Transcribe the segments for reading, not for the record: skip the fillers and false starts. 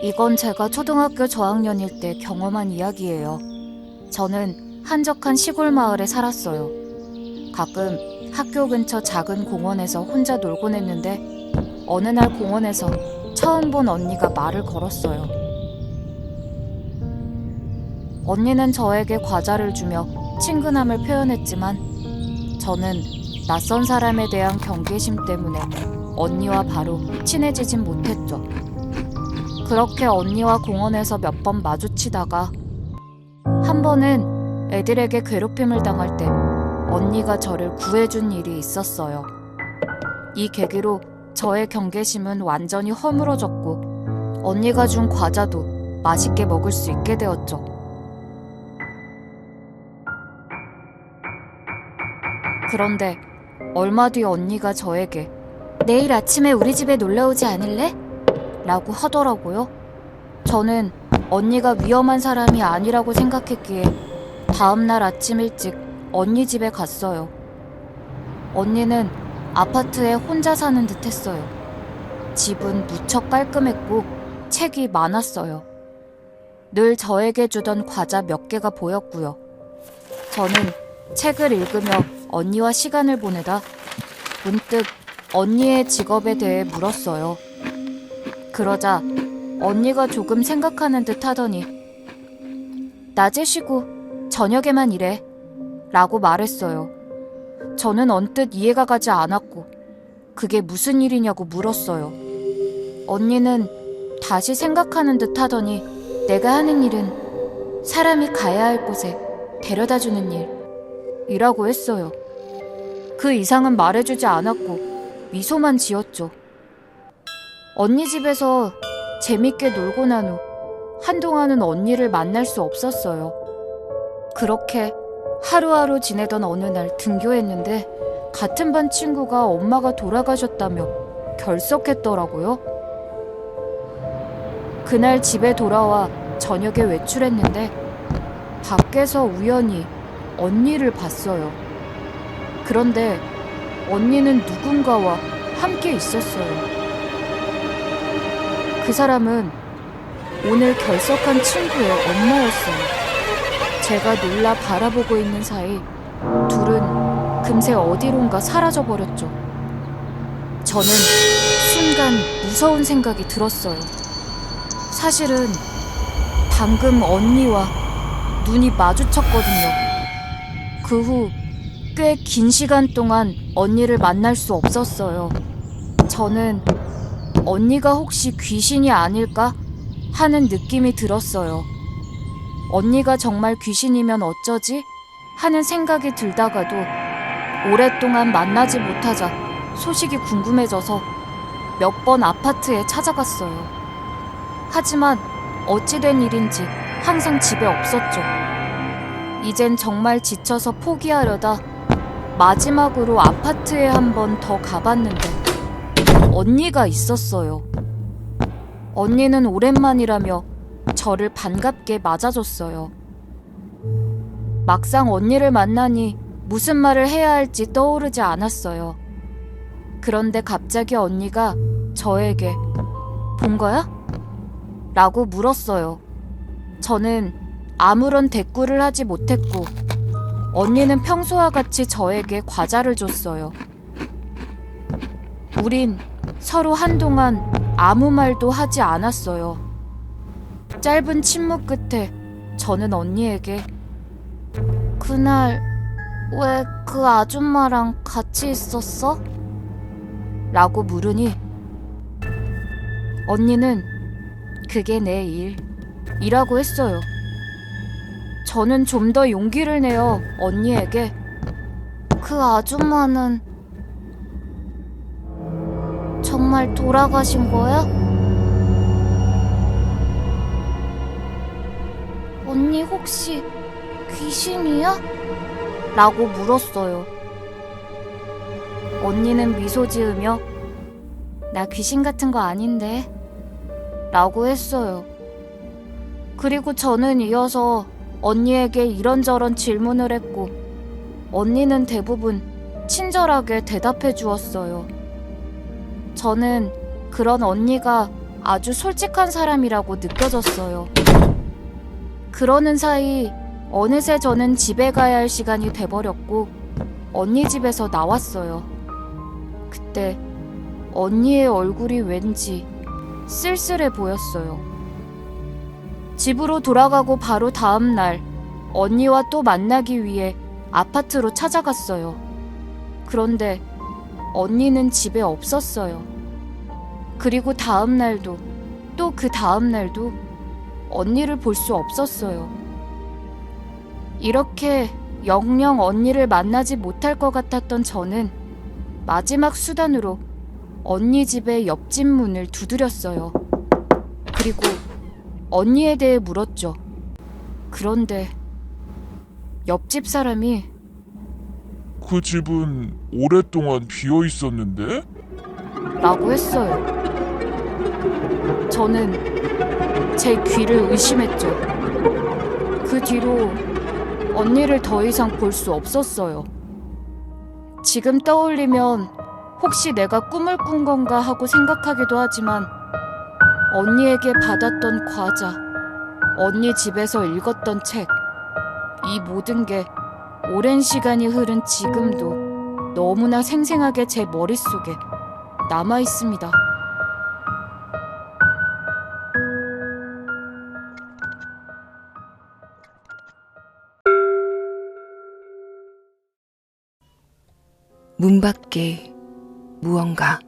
이건 제가 초등학교 저학년일 때 경험한 이야기예요. 저는 한적한 시골 마을에 살았어요. 가끔 학교 근처 작은 공원에서 혼자 놀곤 했는데 어느 날 공원에서 처음 본 언니가 말을 걸었어요. 언니는 저에게 과자를 주며 친근함을 표현했지만 저는 낯선 사람에 대한 경계심 때문에 언니와 바로 친해지진 못했죠. 그렇게 언니와 공원에서 몇 번 마주치다가 한 번은 애들에게 괴롭힘을 당할 때 언니가 저를 구해준 일이 있었어요. 이 계기로 저의 경계심은 완전히 허물어졌고 언니가 준 과자도 맛있게 먹을 수 있게 되었죠. 그런데 얼마 뒤 언니가 저에게 내일 아침에 우리 집에 놀러오지 않을래? 라고 하더라고요. 저는 언니가 위험한 사람이 아니라고 생각했기에 다음날 아침 일찍 언니 집에 갔어요. 언니는 아파트에 혼자 사는 듯 했어요. 집은 무척 깔끔했고 책이 많았어요. 늘 저에게 주던 과자 몇 개가 보였고요. 저는 책을 읽으며 언니와 시간을 보내다 문득 언니의 직업에 대해 물었어요. 그러자 언니가 조금 생각하는 듯 하더니 낮에 쉬고 저녁에만 일해 라고 말했어요. 저는 언뜻 이해가 가지 않았고 그게 무슨 일이냐고 물었어요. 언니는 다시 생각하는 듯 하더니 내가 하는 일은 사람이 가야 할 곳에 데려다주는 일이라고 했어요. 그 이상은 말해주지 않았고 미소만 지었죠. 언니 집에서 재밌게 놀고 난 후 한동안은 언니를 만날 수 없었어요. 그렇게 하루하루 지내던 어느 날 등교했는데 같은 반 친구가 엄마가 돌아가셨다며 결석했더라고요. 그날 집에 돌아와 저녁에 외출했는데 밖에서 우연히 언니를 봤어요. 그런데 언니는 누군가와 함께 있었어요. 그 사람은 오늘 결석한 친구의 엄마였어요. 제가 놀라 바라보고 있는 사이 둘은 금세 어디론가 사라져버렸죠. 저는 순간 무서운 생각이 들었어요. 사실은 방금 언니와 눈이 마주쳤거든요. 그 후 꽤 긴 시간 동안 언니를 만날 수 없었어요. 저는 언니가 혹시 귀신이 아닐까 하는 느낌이 들었어요. 언니가 정말 귀신이면 어쩌지? 하는 생각이 들다가도 오랫동안 만나지 못하자 소식이 궁금해져서 몇 번 아파트에 찾아갔어요. 하지만 어찌된 일인지 항상 집에 없었죠. 이젠 정말 지쳐서 포기하려다 마지막으로 아파트에 한 번 더 가봤는데 언니가 있었어요. 언니는 오랜만이라며 저를 반갑게 맞아줬어요. 막상 언니를 만나니 무슨 말을 해야 할지 떠오르지 않았어요. 그런데 갑자기 언니가 저에게 본 거야? 라고 물었어요. 저는 아무런 대꾸를 하지 못했고 언니는 평소와 같이 저에게 과자를 줬어요. 우린 서로 한동안 아무 말도 하지 않았어요. 짧은 침묵 끝에 저는 언니에게 그날 왜 그 아줌마랑 같이 있었어? 라고 물으니 언니는 그게 내 일이라고 했어요. 저는 좀 더 용기를 내어 언니에게 그 아줌마는 정말 돌아가신 거야? 언니 혹시 귀신이야? 라고 물었어요. 언니는 미소 지으며 나 귀신 같은 거 아닌데 라고 했어요. 그리고 저는 이어서 언니에게 이런저런 질문을 했고 언니는 대부분 친절하게 대답해 주었어요. 저는 그런 언니가 아주 솔직한 사람이라고 느껴졌어요. 그러는 사이 어느새 저는 집에 가야 할 시간이 돼버렸고 언니 집에서 나왔어요. 그때 언니의 얼굴이 왠지 쓸쓸해 보였어요. 집으로 돌아가고 바로 다음 날 언니와 또 만나기 위해 아파트로 찾아갔어요. 그런데 언니는 집에 없었어요. 그리고 다음 날도 또 그 다음 날도 언니를 볼 수 없었어요. 이렇게 영영 언니를 만나지 못할 것 같았던 저는 마지막 수단으로 언니 집의 옆집 문을 두드렸어요. 그리고 언니에 대해 물었죠. 그런데 옆집 사람이 그 집은 오랫동안 비어 있었는데? 라고 했어요. 저는 제 귀를 의심했죠. 그 뒤로 언니를 더 이상 볼 수 없었어요. 지금 떠올리면 혹시 내가 꿈을 꾼 건가 하고 생각하기도 하지만 언니에게 받았던 과자, 언니 집에서 읽었던 책, 이 모든 게 오랜 시간이 흐른 지금도 너무나 생생하게 제 머릿속에 남아 있습니다. 문 밖에 무언가.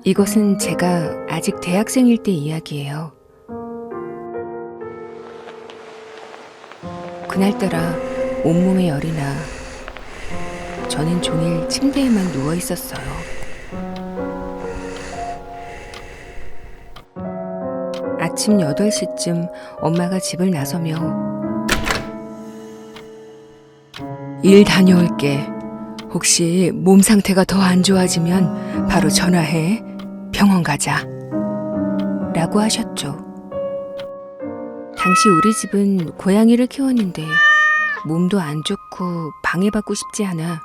이것은 제가 아직 대학생일 때 이야기예요. 그날따라 온몸에 열이 나 저는 종일 침대에만 누워 있었어요. 아침 8시쯤 엄마가 집을 나서며 일 다녀올게. 혹시 몸 상태가 더 안 좋아지면 바로 전화해. 병원 가자. 라고 하셨죠. 당시 우리 집은 고양이를 키웠는데 몸도 안 좋고 방해받고 싶지 않아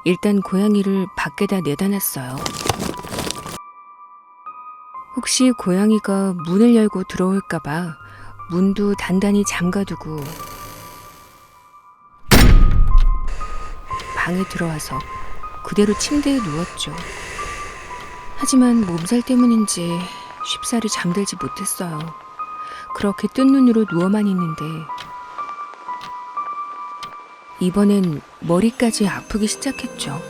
일단 고양이를 밖에다 내다 놨어요. 혹시 고양이가 문을 열고 들어올까봐 문도 단단히 잠가두고 방에 들어와서 그대로 침대에 누웠죠. 하지만 몸살 때문인지 쉽사리 잠들지 못했어요. 그렇게 뜬 눈으로 누워만 있는데 이번엔 머리까지 아프기 시작했죠.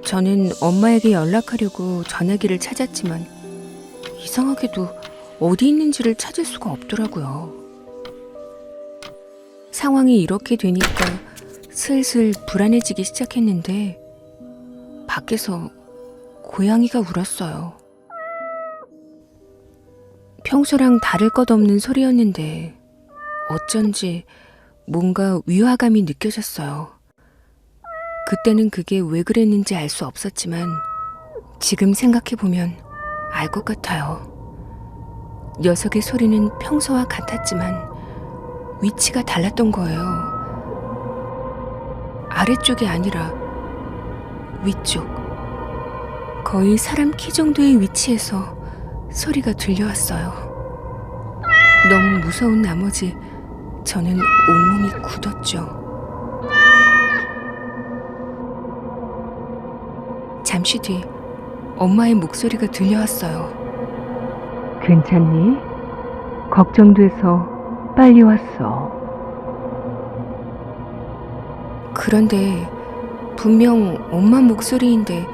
저는 엄마에게 연락하려고 전화기를 찾았지만 이상하게도 어디 있는지를 찾을 수가 없더라고요. 상황이 이렇게 되니까 슬슬 불안해지기 시작했는데 밖에서 고양이가 울었어요. 평소랑 다를 것 없는 소리였는데 어쩐지 뭔가 위화감이 느껴졌어요. 그때는 그게 왜 그랬는지 알 수 없었지만 지금 생각해보면 알 것 같아요. 녀석의 소리는 평소와 같았지만 위치가 달랐던 거예요. 아래쪽이 아니라 위쪽. 거의 사람 키 정도의 위치에서 소리가 들려왔어요. 너무 무서운 나머지 저는 온몸이 굳었죠. 잠시 뒤 엄마의 목소리가 들려왔어요. 괜찮니? 걱정돼서 빨리 왔어. 그런데 분명 엄마 목소리인데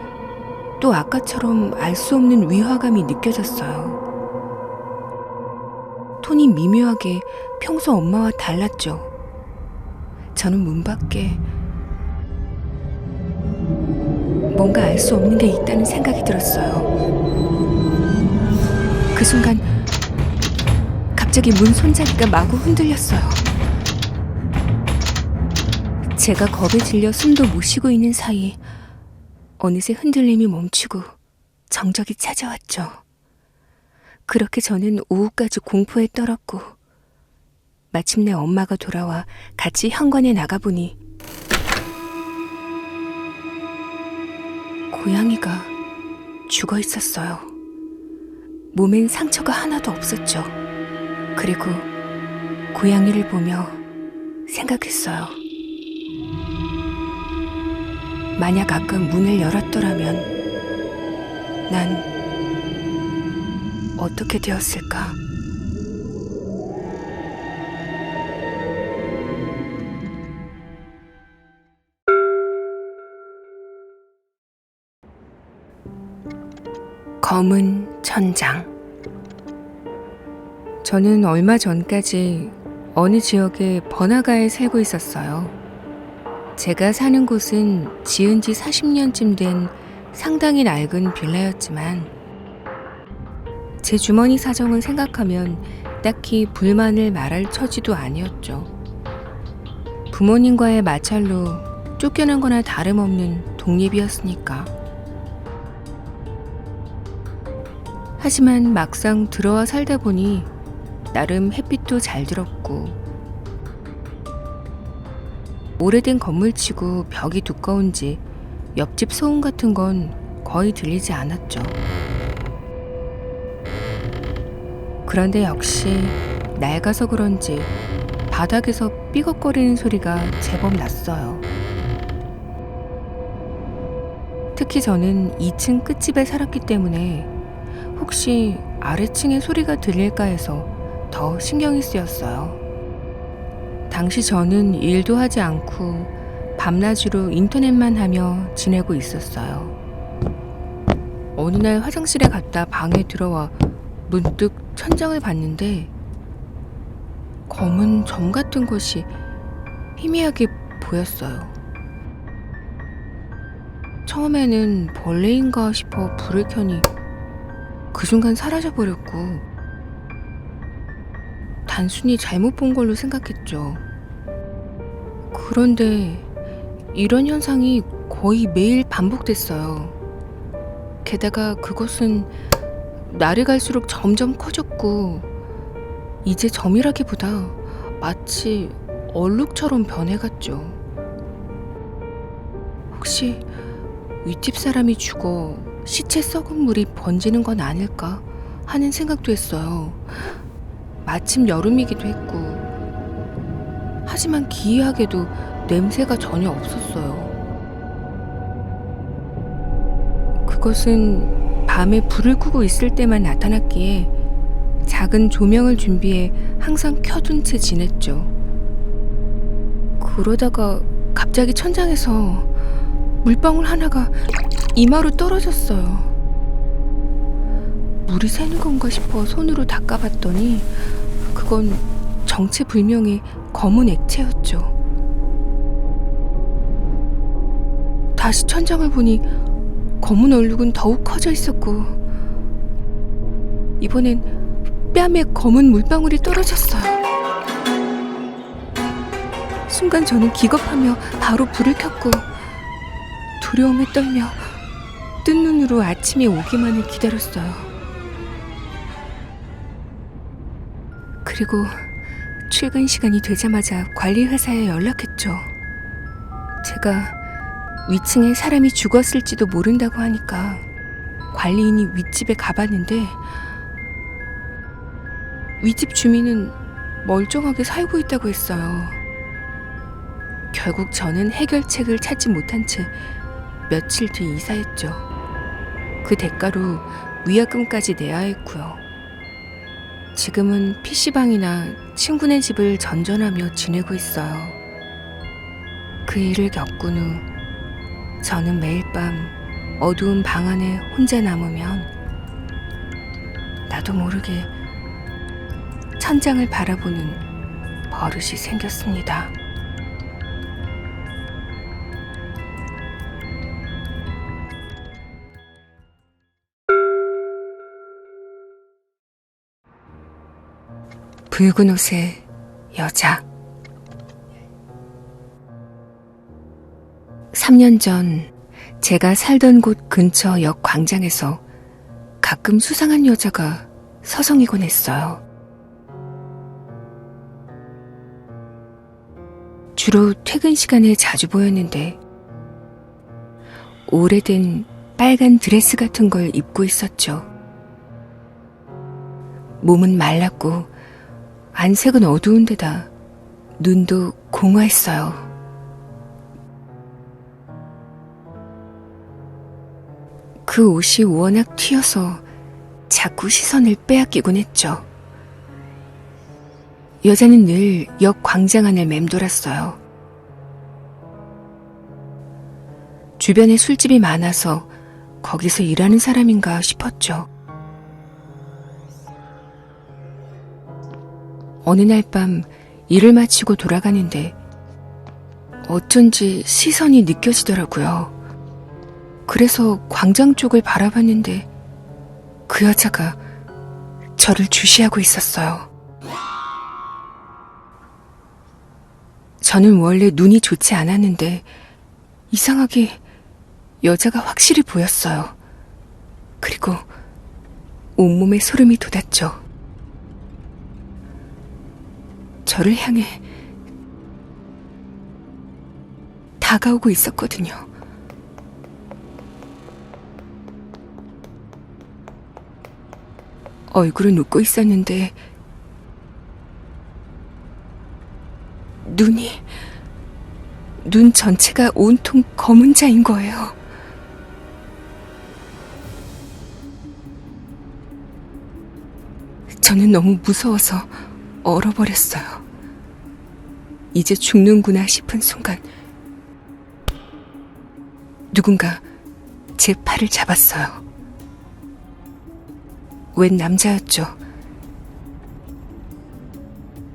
또 아까처럼 알 수 없는 위화감이 느껴졌어요. 톤이 미묘하게 평소 엄마와 달랐죠. 저는 문 밖에 뭔가 알 수 없는 게 있다는 생각이 들었어요. 그 순간 갑자기 문 손잡이가 마구 흔들렸어요. 제가 겁에 질려 숨도 못 쉬고 있는 사이 어느새 흔들림이 멈추고 정적이 찾아왔죠. 그렇게 저는 오후까지 공포에 떨었고 마침내 엄마가 돌아와 같이 현관에 나가보니 고양이가 죽어 있었어요. 몸엔 상처가 하나도 없었죠. 그리고 고양이를 보며 생각했어요. 만약 아까 문을 열었더라면 난 어떻게 되었을까? 검은 천장. 저는 얼마 전까지 어느 지역의 번화가에 살고 있었어요. 제가 사는 곳은 지은 지 40년쯤 된 상당히 낡은 빌라였지만 제 주머니 사정을 생각하면 딱히 불만을 말할 처지도 아니었죠. 부모님과의 마찰로 쫓겨난 거나 다름없는 독립이었으니까. 하지만 막상 들어와 살다 보니 나름 햇빛도 잘 들었고 오래된 건물치고 벽이 두꺼운지 옆집 소음 같은 건 거의 들리지 않았죠. 그런데 역시 낡아서 그런지 바닥에서 삐걱거리는 소리가 제법 났어요. 특히 저는 2층 끝집에 살았기 때문에 혹시 아래층에 소리가 들릴까 해서 더 신경이 쓰였어요. 당시 저는 일도 하지 않고 밤낮으로 인터넷만 하며 지내고 있었어요. 어느 날 화장실에 갔다 방에 들어와 문득 천장을 봤는데 검은 점 같은 것이 희미하게 보였어요. 처음에는 벌레인가 싶어 불을 켜니 그 순간 사라져버렸고 단순히 잘못 본 걸로 생각했죠. 그런데 이런 현상이 거의 매일 반복됐어요. 게다가 그것은 날이 갈수록 점점 커졌고 이제 점이라기보다 마치 얼룩처럼 변해갔죠. 혹시 윗집 사람이 죽어 시체 썩은 물이 번지는 건 아닐까 하는 생각도 했어요. 마침 여름이기도 했고 하지만 기이하게도 냄새가 전혀 없었어요. 그것은 밤에 불을 끄고 있을 때만 나타났기에 작은 조명을 준비해 항상 켜둔 채 지냈죠. 그러다가 갑자기 천장에서 물방울 하나가 이마로 떨어졌어요. 물이 새는 건가 싶어 손으로 닦아봤더니 그건 정체불명의 검은 액체였죠. 다시 천장을 보니 검은 얼룩은 더욱 커져 있었고 이번엔 뺨에 검은 물방울이 떨어졌어요. 순간 저는 기겁하며 바로 불을 켰고 두려움에 떨며 뜬 눈으로 아침이 오기만을 기다렸어요. 그리고 출근 시간이 되자마자 관리 회사에 연락했죠. 제가 위층에 사람이 죽었을지도 모른다고 하니까 관리인이 윗집에 가봤는데 윗집 주민은 멀쩡하게 살고 있다고 했어요. 결국 저는 해결책을 찾지 못한 채 며칠 뒤 이사했죠. 그 대가로 위약금까지 내야 했고요. 지금은 PC방이나 친구네 집을 전전하며 지내고 있어요. 그 일을 겪은 후 저는 매일 밤 어두운 방 안에 혼자 남으면 나도 모르게 천장을 바라보는 버릇이 생겼습니다. 붉은 옷의 여자. 3년 전 제가 살던 곳 근처 역 광장에서 가끔 수상한 여자가 서성이곤 했어요. 주로 퇴근 시간에 자주 보였는데 오래된 빨간 드레스 같은 걸 입고 있었죠. 몸은 말랐고 안색은 어두운 데다 눈도 공허했어요. 그 옷이 워낙 튀어서 자꾸 시선을 빼앗기곤 했죠. 여자는 늘 역 광장 안을 맴돌았어요. 주변에 술집이 많아서 거기서 일하는 사람인가 싶었죠. 어느 날 밤 일을 마치고 돌아가는데 어쩐지 시선이 느껴지더라고요. 그래서 광장 쪽을 바라봤는데 그 여자가 저를 주시하고 있었어요. 저는 원래 눈이 좋지 않았는데 이상하게 여자가 확실히 보였어요. 그리고 온몸에 소름이 돋았죠. 저를 향해 다가오고 있었거든요. 얼굴은 웃고 있었는데 눈 전체가 온통 검은 자인 거예요. 저는 너무 무서워서 얼어버렸어요. 이제 죽는구나 싶은 순간 누군가 제 팔을 잡았어요. 웬 남자였죠.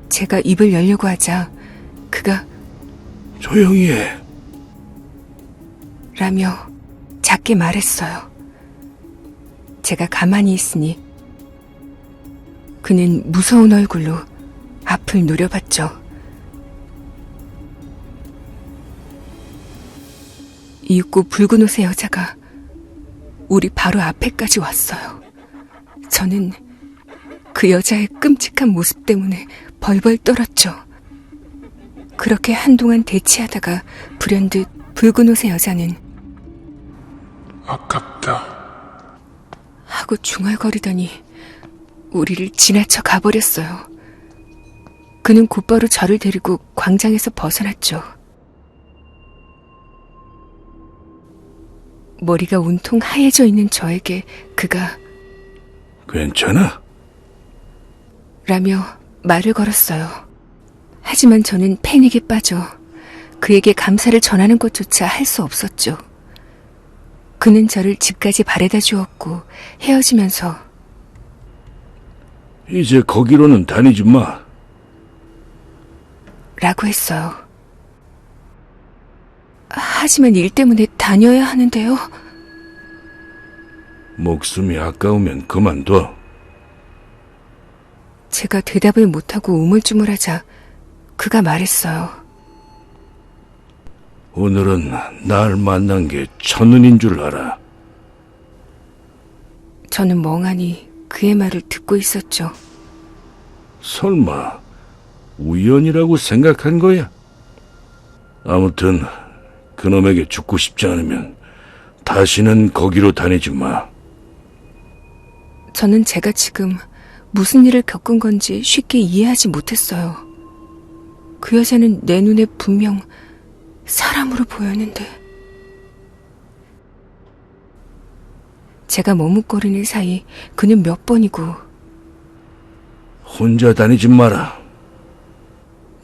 제가 입을 열려고 하자 그가 조용히 해. 라며 작게 말했어요. 제가 가만히 있으니 그는 무서운 얼굴로 앞을 노려봤죠. 이윽고 붉은 옷의 여자가 우리 바로 앞에까지 왔어요. 저는 그 여자의 끔찍한 모습 때문에 벌벌 떨었죠. 그렇게 한동안 대치하다가 불현듯 붉은 옷의 여자는 아깝다. 하고 중얼거리더니 우리를 지나쳐 가버렸어요. 그는 곧바로 저를 데리고 광장에서 벗어났죠. 머리가 온통 하얘져 있는 저에게 그가 괜찮아? 라며 말을 걸었어요. 하지만 저는 패닉에 빠져 그에게 감사를 전하는 것조차 할 수 없었죠. 그는 저를 집까지 바래다 주었고 헤어지면서 이제 거기로는 다니지 마. 라고 했어요. 하지만 일 때문에 다녀야 하는데요. 목숨이 아까우면 그만둬. 제가 대답을 못하고 우물쭈물하자 그가 말했어요. 오늘은 날 만난 게 첫눈인 줄 알아. 저는 멍하니 그의 말을 듣고 있었죠. 설마 우연이라고 생각한 거야? 아무튼 그놈에게 죽고 싶지 않으면 다시는 거기로 다니지 마. 저는 제가 지금 무슨 일을 겪은 건지 쉽게 이해하지 못했어요. 그 여자는 내 눈에 분명 사람으로 보였는데 제가 머뭇거리는 사이 그는 몇 번이고 혼자 다니지 마라.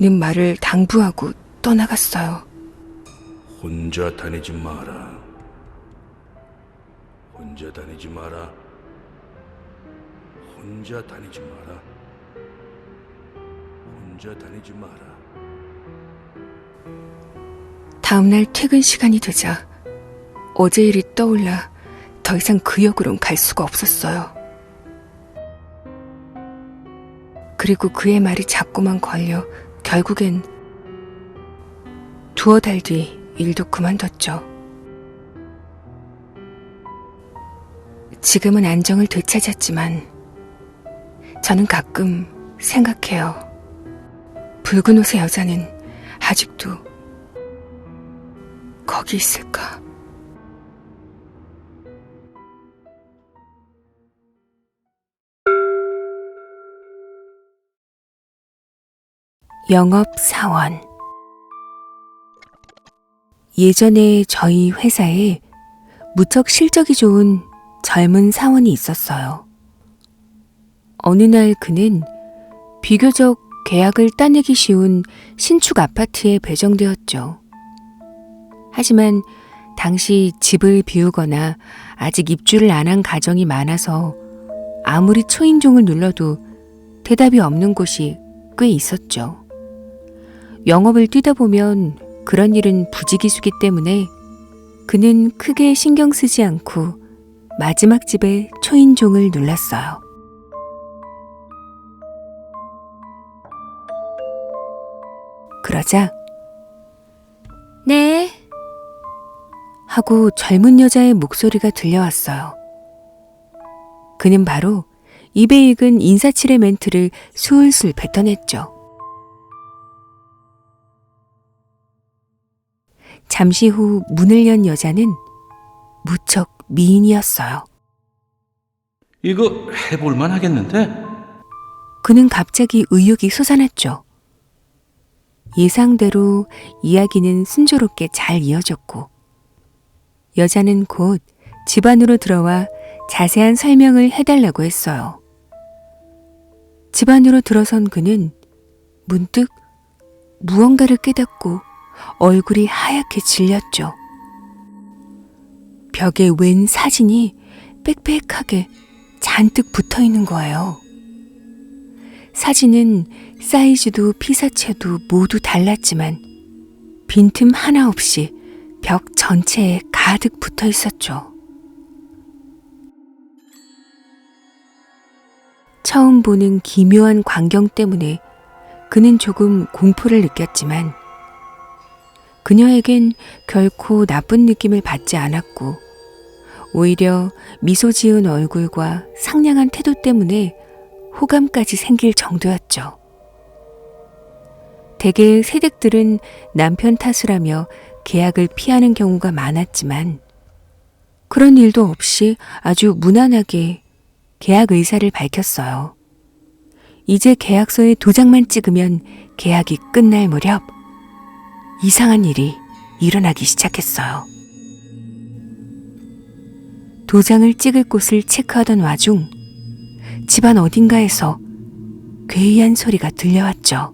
는 말을 당부하고 떠나갔어요. 혼자 다니지 마라. 혼자 다니지 마라. 혼자 다니지 마라. 혼자 다니지 마라. 다음날 퇴근 시간이 되자 어제 일이 떠올라 더 이상 그 역으론 갈 수가 없었어요. 그리고 그의 말이 자꾸만 걸려 결국엔 두어 달 뒤 일도 그만뒀죠. 지금은 안정을 되찾았지만 저는 가끔 생각해요. 붉은 옷의 여자는 아직도 거기 있을까? 영업사원. 예전에 저희 회사에 무척 실적이 좋은 젊은 사원이 있었어요. 어느 날 그는 비교적 계약을 따내기 쉬운 신축 아파트에 배정되었죠. 하지만 당시 집을 비우거나 아직 입주를 안 한 가정이 많아서 아무리 초인종을 눌러도 대답이 없는 곳이 꽤 있었죠. 영업을 뛰다 보면 그런 일은 부지기수기 때문에 그는 크게 신경 쓰지 않고 마지막 집에 초인종을 눌렀어요. 그러자 네 하고 젊은 여자의 목소리가 들려왔어요. 그는 바로 입에 익은 인사치레 멘트를 술술 뱉어냈죠. 잠시 후 문을 연 여자는 무척 미인이었어요. 이거 해볼만 하겠는데? 그는 갑자기 의욕이 솟아났죠. 예상대로 이야기는 순조롭게 잘 이어졌고 여자는 곧 집 안으로 들어와 자세한 설명을 해달라고 했어요. 집 안으로 들어선 그는 문득 무언가를 깨닫고 얼굴이 하얗게 질렸죠. 벽에 웬 사진이 빽빽하게 잔뜩 붙어 있는 거예요. 사진은 사이즈도 피사체도 모두 달랐지만 빈틈 하나 없이 벽 전체에 가득 붙어 있었죠. 처음 보는 기묘한 광경 때문에 그는 조금 공포를 느꼈지만 그녀에겐 결코 나쁜 느낌을 받지 않았고 오히려 미소 지은 얼굴과 상냥한 태도 때문에 호감까지 생길 정도였죠. 대개 새댁들은 남편 탓을 하며 계약을 피하는 경우가 많았지만 그런 일도 없이 아주 무난하게 계약 의사를 밝혔어요. 이제 계약서에 도장만 찍으면 계약이 끝날 무렵 이상한 일이 일어나기 시작했어요. 도장을 찍을 곳을 체크하던 와중 집안 어딘가에서 괴이한 소리가 들려왔죠.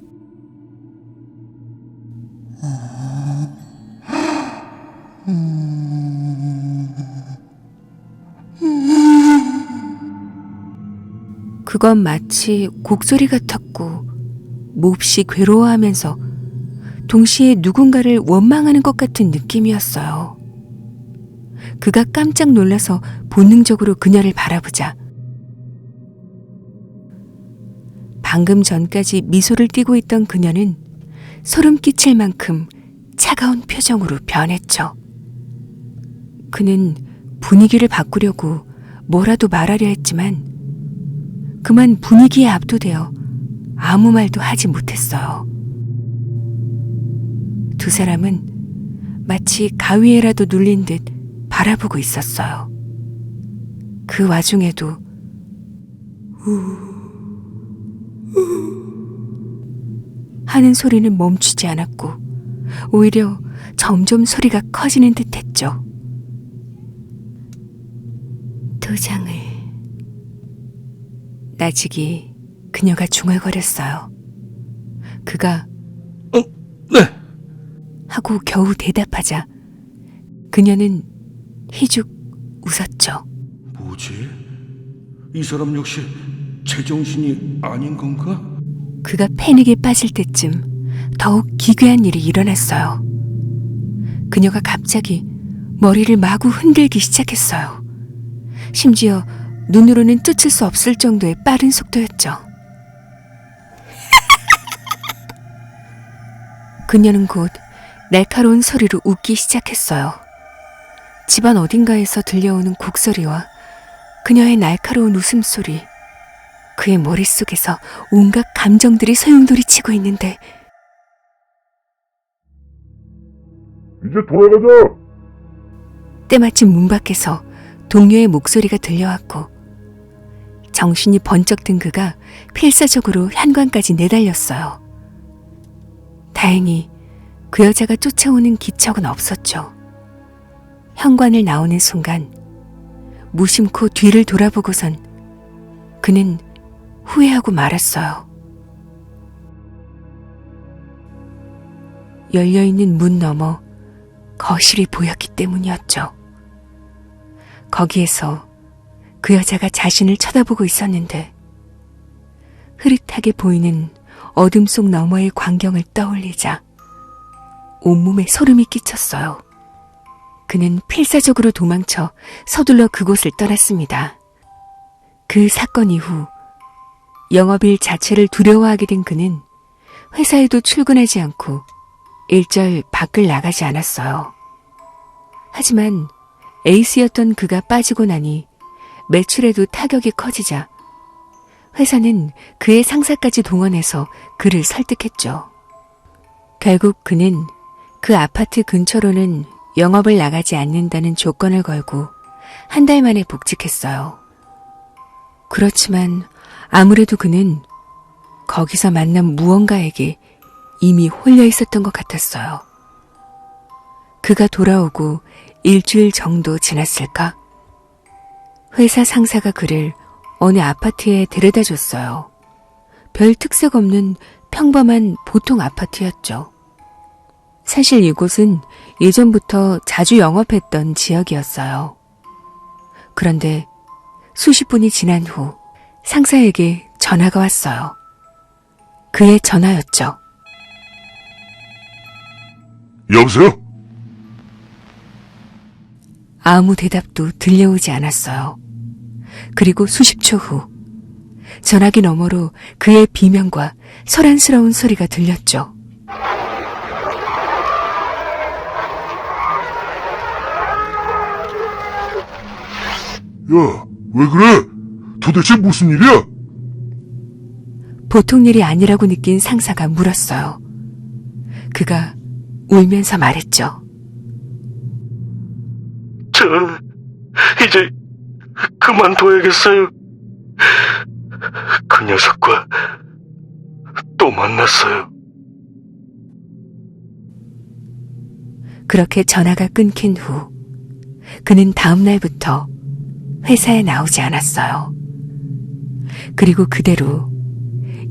그건 마치 곡소리 같았고 몹시 괴로워하면서 동시에 누군가를 원망하는 것 같은 느낌이었어요. 그가 깜짝 놀라서 본능적으로 그녀를 바라보자 방금 전까지 미소를 띠고 있던 그녀는 소름 끼칠 만큼 차가운 표정으로 변했죠. 그는 분위기를 바꾸려고 뭐라도 말하려 했지만 그만 분위기에 압도되어 아무 말도 하지 못했어요. 두 사람은 마치 가위에라도 눌린 듯 바라보고 있었어요. 그 와중에도 하는 소리는 멈추지 않았고 오히려 점점 소리가 커지는 듯 했죠. 도장을 나직이 그녀가 중얼거렸어요. 그가 네. 하고 겨우 대답하자 그녀는 희죽 웃었죠. 뭐지? 이 사람 역시 제정신이 아닌 건가? 그가 패닉에 빠질 때쯤 더욱 기괴한 일이 일어났어요. 그녀가 갑자기 머리를 마구 흔들기 시작했어요. 심지어 눈으로는 쫓을 수 없을 정도의 빠른 속도였죠. 그녀는 곧 날카로운 소리로 웃기 시작했어요. 집안 어딘가에서 들려오는 곡소리와 그녀의 날카로운 웃음소리, 그의 머릿속에서 온갖 감정들이 소용돌이치고 있는데 이제 돌아가자. 때마침 문 밖에서 동료의 목소리가 들려왔고 정신이 번쩍 든 그가 필사적으로 현관까지 내달렸어요. 다행히 그 여자가 쫓아오는 기척은 없었죠. 현관을 나오는 순간 무심코 뒤를 돌아보고선 그는 후회하고 말았어요. 열려있는 문 너머 거실이 보였기 때문이었죠. 거기에서 그 여자가 자신을 쳐다보고 있었는데 흐릿하게 보이는 어둠 속 너머의 광경을 떠올리자 온몸에 소름이 끼쳤어요. 그는 필사적으로 도망쳐 서둘러 그곳을 떠났습니다. 그 사건 이후 영업일 자체를 두려워하게 된 그는 회사에도 출근하지 않고 일절 밖을 나가지 않았어요. 하지만 에이스였던 그가 빠지고 나니 매출에도 타격이 커지자 회사는 그의 상사까지 동원해서 그를 설득했죠. 결국 그는 그 아파트 근처로는 영업을 나가지 않는다는 조건을 걸고 한 달 만에 복직했어요. 그렇지만 아무래도 그는 거기서 만난 무언가에게 이미 홀려 있었던 것 같았어요. 그가 돌아오고 일주일 정도 지났을까? 회사 상사가 그를 어느 아파트에 데려다 줬어요. 별 특색 없는 평범한 보통 아파트였죠. 사실 이곳은 예전부터 자주 영업했던 지역이었어요. 그런데 수십 분이 지난 후 상사에게 전화가 왔어요. 그의 전화였죠. 여보세요? 아무 대답도 들려오지 않았어요. 그리고 수십 초 후 전화기 너머로 그의 비명과 소란스러운 소리가 들렸죠. 야, 왜 그래? 도대체 무슨 일이야? 보통 일이 아니라고 느낀 상사가 물었어요. 그가 울면서 말했죠. 저 이제 그만둬야겠어요. 그 녀석과 또 만났어요. 그렇게 전화가 끊긴 후 그는 다음 날부터 회사에 나오지 않았어요. 그리고 그대로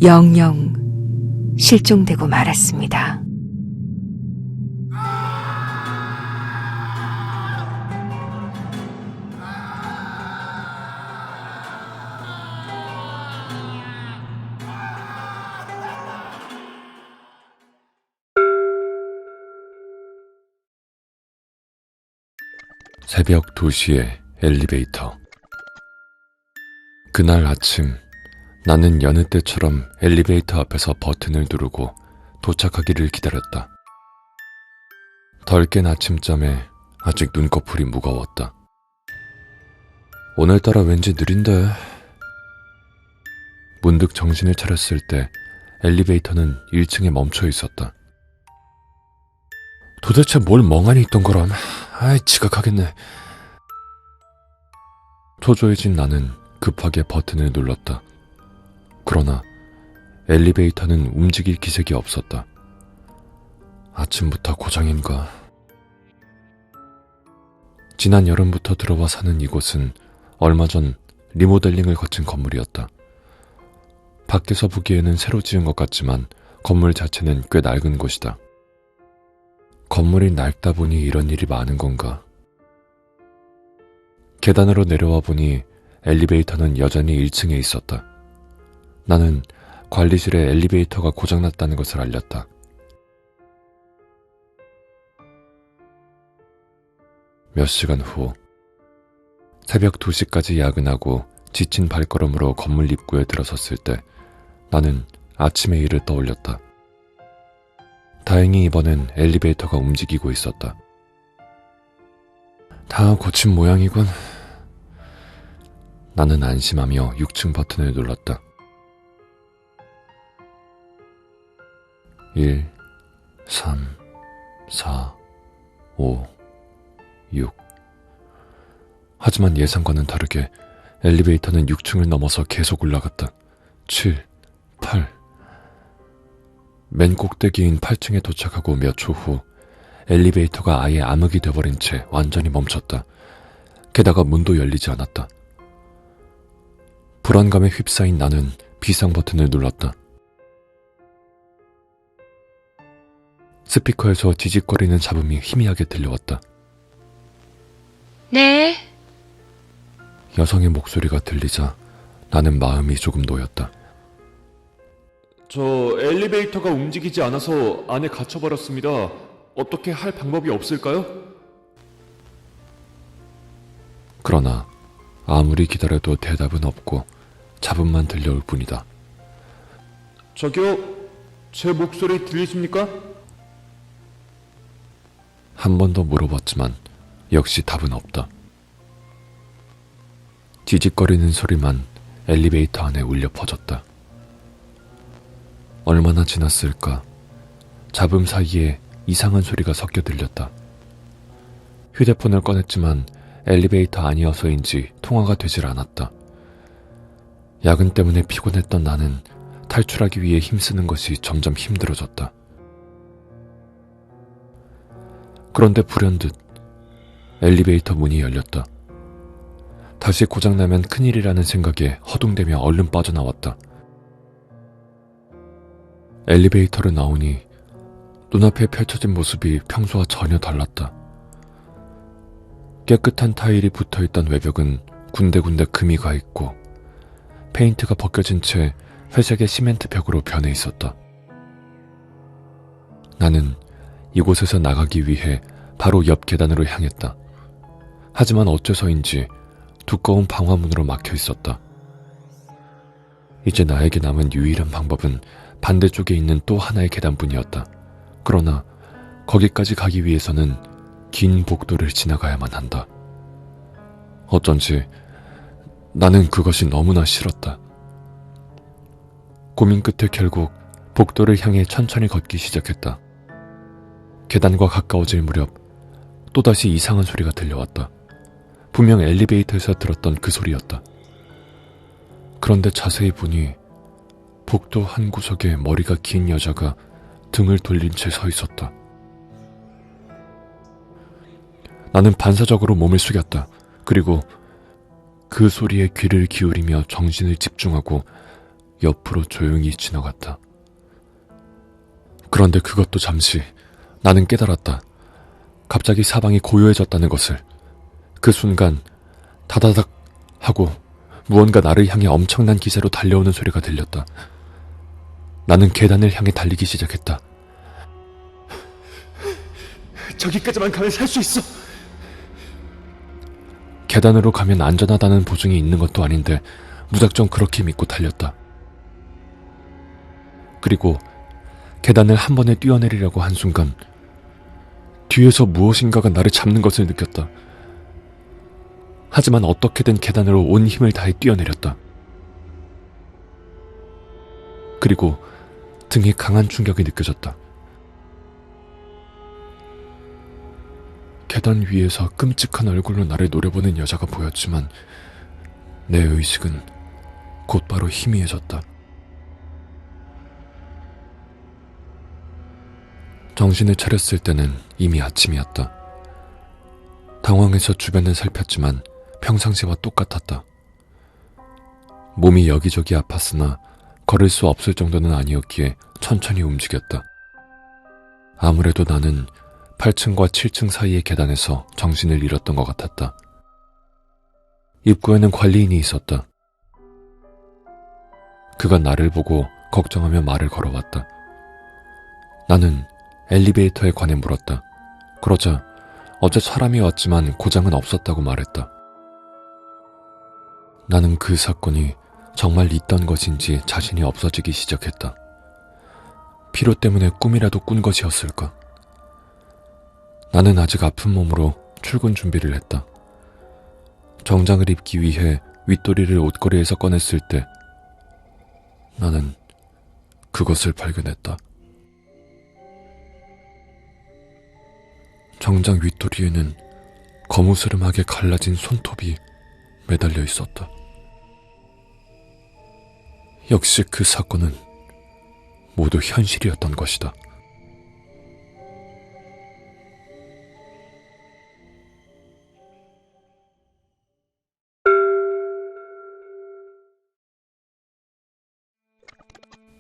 영영 실종되고 말았습니다. 새벽 2시에 엘리베이터. 그날 아침 나는 여느 때처럼 엘리베이터 앞에서 버튼을 누르고 도착하기를 기다렸다. 덜 깬 아침잠에 아직 눈꺼풀이 무거웠다. 오늘따라 왠지 느린데. 문득 정신을 차렸을 때 엘리베이터는 1층에 멈춰 있었다. 도대체 뭘 멍하니 있던 거람. 아이, 지각하겠네. 초조해진 나는 급하게 버튼을 눌렀다. 그러나 엘리베이터는 움직일 기색이 없었다. 아침부터 고장인가. 지난 여름부터 들어와 사는 이곳은 얼마 전 리모델링을 거친 건물이었다. 밖에서 보기에는 새로 지은 것 같지만 건물 자체는 꽤 낡은 곳이다. 건물이 낡다 보니 이런 일이 많은 건가. 계단으로 내려와 보니 엘리베이터는 여전히 1층에 있었다. 나는 관리실에 엘리베이터가 고장났다는 것을 알렸다. 몇 시간 후 새벽 2시까지 야근하고 지친 발걸음으로 건물 입구에 들어섰을 때 나는 아침의 일을 떠올렸다. 다행히 이번엔 엘리베이터가 움직이고 있었다. 다 고친 모양이군. 나는 안심하며 6층 버튼을 눌렀다. 1, 3, 4, 5, 6. 하지만 예상과는 다르게 엘리베이터는 6층을 넘어서 계속 올라갔다. 7, 8. 맨 꼭대기인 8층에 도착하고 몇 초 후 엘리베이터가 아예 암흑이 돼버린 채 완전히 멈췄다. 게다가 문도 열리지 않았다. 불안감에 휩싸인 나는 비상 버튼을 눌렀다. 스피커에서 지직거리는 잡음이 희미하게 들려왔다. 네. 여성의 목소리가 들리자 나는 마음이 조금 놓였다. 저 엘리베이터가 움직이지 않아서 안에 갇혀버렸습니다. 어떻게 할 방법이 없을까요? 그러나 아무리 기다려도 대답은 없고 잡음만 들려올 뿐이다. 저기요, 제 목소리 들리십니까? 한 번 더 물어봤지만 역시 답은 없다. 지직거리는 소리만 엘리베이터 안에 울려 퍼졌다. 얼마나 지났을까? 잡음 사이에 이상한 소리가 섞여 들렸다. 휴대폰을 꺼냈지만 엘리베이터 아니어서인지 통화가 되질 않았다. 야근 때문에 피곤했던 나는 탈출하기 위해 힘쓰는 것이 점점 힘들어졌다. 그런데 불현듯 엘리베이터 문이 열렸다. 다시 고장나면 큰일이라는 생각에 허둥대며 얼른 빠져나왔다. 엘리베이터를 나오니 눈앞에 펼쳐진 모습이 평소와 전혀 달랐다. 깨끗한 타일이 붙어있던 외벽은 군데군데 금이 가 있고 페인트가 벗겨진 채 회색의 시멘트 벽으로 변해 있었다. 나는 이곳에서 나가기 위해 바로 옆 계단으로 향했다. 하지만 어째서인지 두꺼운 방화문으로 막혀 있었다. 이제 나에게 남은 유일한 방법은 반대쪽에 있는 또 하나의 계단뿐이었다. 그러나 거기까지 가기 위해서는 긴 복도를 지나가야만 한다. 어쩐지 나는 그것이 너무나 싫었다. 고민 끝에 결국 복도를 향해 천천히 걷기 시작했다. 계단과 가까워질 무렵 또다시 이상한 소리가 들려왔다. 분명 엘리베이터에서 들었던 그 소리였다. 그런데 자세히 보니 복도 한 구석에 머리가 긴 여자가 등을 돌린 채 서 있었다. 나는 반사적으로 몸을 숙였다. 그리고 그 소리에 귀를 기울이며 정신을 집중하고 옆으로 조용히 지나갔다. 그런데 그것도 잠시 나는 깨달았다. 갑자기 사방이 고요해졌다는 것을. 그 순간 다다닥 하고 무언가 나를 향해 엄청난 기세로 달려오는 소리가 들렸다. 나는 계단을 향해 달리기 시작했다. 저기까지만 가면 살 수 있어. 계단으로 가면 안전하다는 보증이 있는 것도 아닌데 무작정 그렇게 믿고 달렸다. 그리고 계단을 한 번에 뛰어내리려고 한 순간 뒤에서 무엇인가가 나를 잡는 것을 느꼈다. 하지만 어떻게든 계단으로 온 힘을 다해 뛰어내렸다. 그리고 등에 강한 충격이 느껴졌다. 계단 위에서 끔찍한 얼굴로 나를 노려보는 여자가 보였지만 내 의식은 곧바로 희미해졌다. 정신을 차렸을 때는 이미 아침이었다. 당황해서 주변을 살폈지만 평상시와 똑같았다. 몸이 여기저기 아팠으나 걸을 수 없을 정도는 아니었기에 천천히 움직였다. 아무래도 나는 8층과 7층 사이의 계단에서 정신을 잃었던 것 같았다. 입구에는 관리인이 있었다. 그가 나를 보고 걱정하며 말을 걸어왔다. 나는 엘리베이터에 관해 물었다. 그러자 어제 사람이 왔지만 고장은 없었다고 말했다. 나는 그 사건이 정말 있던 것인지 자신이 없어지기 시작했다. 피로 때문에 꿈이라도 꾼 것이었을까? 나는 아직 아픈 몸으로 출근 준비를 했다. 정장을 입기 위해 윗도리를 옷걸이에서 꺼냈을 때 나는 그것을 발견했다. 정장 윗도리에는 거무스름하게 갈라진 손톱이 매달려 있었다. 역시 그 사건은 모두 현실이었던 것이다.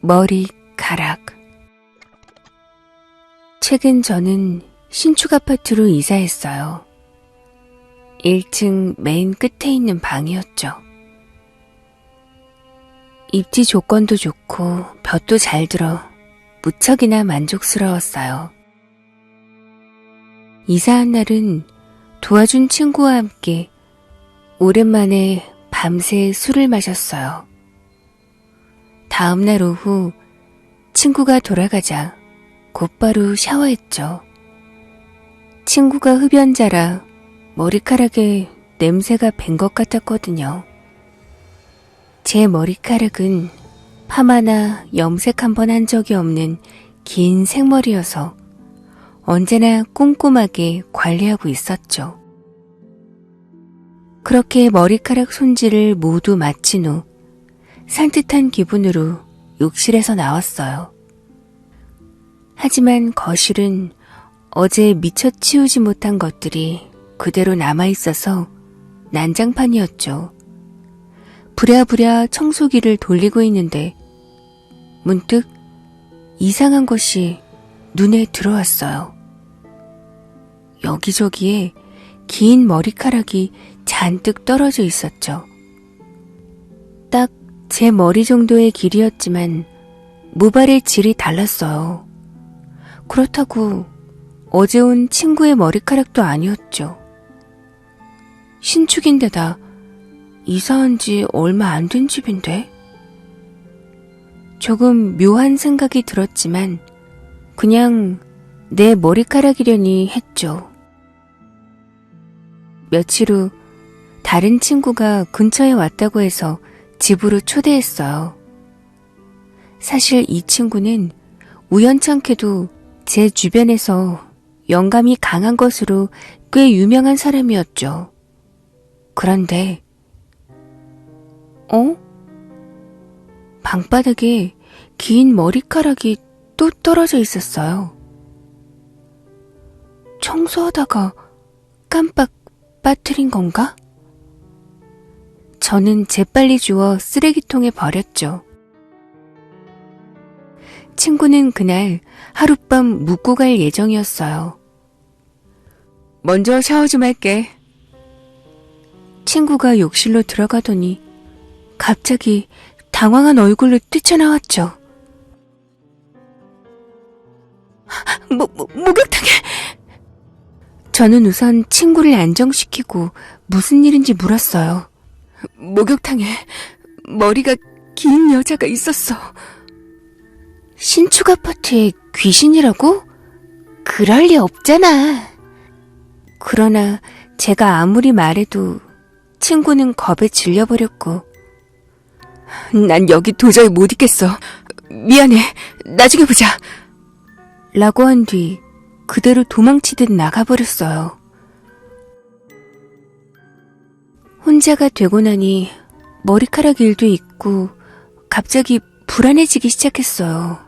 머리카락. 최근 저는 신축 아파트로 이사했어요. 1층 맨 끝에 있는 방이었죠. 입지 조건도 좋고 볕도 잘 들어 무척이나 만족스러웠어요. 이사한 날은 도와준 친구와 함께 오랜만에 밤새 술을 마셨어요. 다음 날 오후 친구가 돌아가자 곧바로 샤워했죠. 친구가 흡연자라 머리카락에 냄새가 밴 것 같았거든요. 제 머리카락은 파마나 염색 한 번 한 적이 없는 긴 생머리여서 언제나 꼼꼼하게 관리하고 있었죠. 그렇게 머리카락 손질을 모두 마친 후 산뜻한 기분으로 욕실에서 나왔어요. 하지만 거실은 어제 미처 치우지 못한 것들이 그대로 남아있어서 난장판이었죠. 부랴부랴 청소기를 돌리고 있는데 문득 이상한 것이 눈에 들어왔어요. 여기저기에 긴 머리카락이 잔뜩 떨어져 있었죠. 딱 제 머리 정도의 길이였지만 모발의 질이 달랐어요. 그렇다고 어제 온 친구의 머리카락도 아니었죠. 신축인데다 이사한 지 얼마 안 된 집인데? 조금 묘한 생각이 들었지만 그냥 내 머리카락이려니 했죠. 며칠 후 다른 친구가 근처에 왔다고 해서 집으로 초대했어요. 사실 이 친구는 우연찮게도 제 주변에서 영감이 강한 것으로 꽤 유명한 사람이었죠. 그런데 방바닥에 긴 머리카락이 또 떨어져 있었어요. 청소하다가 깜빡 빠뜨린 건가? 저는 재빨리 주워 쓰레기통에 버렸죠. 친구는 그날 하룻밤 묵고 갈 예정이었어요. 먼저 샤워 좀 할게. 친구가 욕실로 들어가더니 갑자기 당황한 얼굴로 뛰쳐나왔죠. 목욕탕에! 저는 우선 친구를 안정시키고 무슨 일인지 물었어요. 목욕탕에 머리가 긴 여자가 있었어. 신축 아파트에 귀신이라고? 그럴 리 없잖아. 그러나 제가 아무리 말해도 친구는 겁에 질려버렸고, 난 여기 도저히 못 있겠어. 미안해. 나중에 보자. 라고 한 뒤 그대로 도망치듯 나가버렸어요. 혼자가 되고 나니 머리카락 일도 있고 갑자기 불안해지기 시작했어요.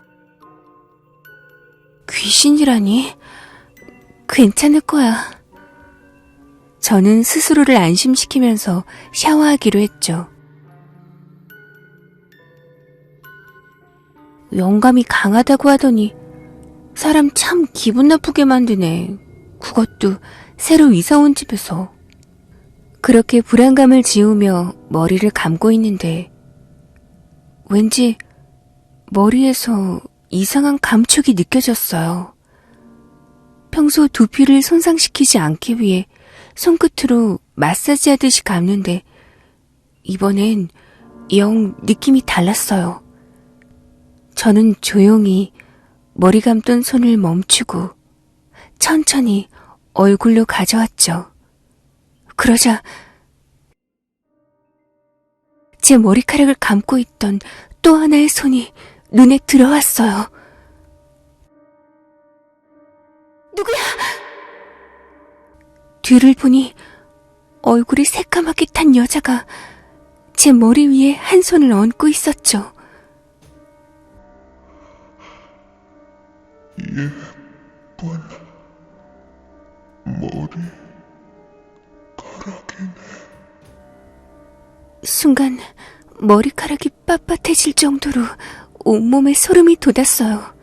귀신이라니? 괜찮을 거야. 저는 스스로를 안심시키면서 샤워하기로 했죠. 영감이 강하다고 하더니 사람 참 기분 나쁘게 만드네. 그것도 새로 이사 온 집에서. 그렇게 불안감을 지우며 머리를 감고 있는데 왠지 머리에서 이상한 감촉이 느껴졌어요. 평소 두피를 손상시키지 않기 위해 손끝으로 마사지하듯이 감는데 이번엔 영 느낌이 달랐어요. 저는 조용히 머리 감던 손을 멈추고 천천히 얼굴로 가져왔죠. 그러자 제 머리카락을 감고 있던 또 하나의 손이 눈에 들어왔어요. 누구야? 뒤를 보니 얼굴이 새까맣게 탄 여자가 제 머리 위에 한 손을 얹고 있었죠. 예쁜 머리카락이네. 순간 머리카락이 빳빳해질 정도로 온몸에 소름이 돋았어요.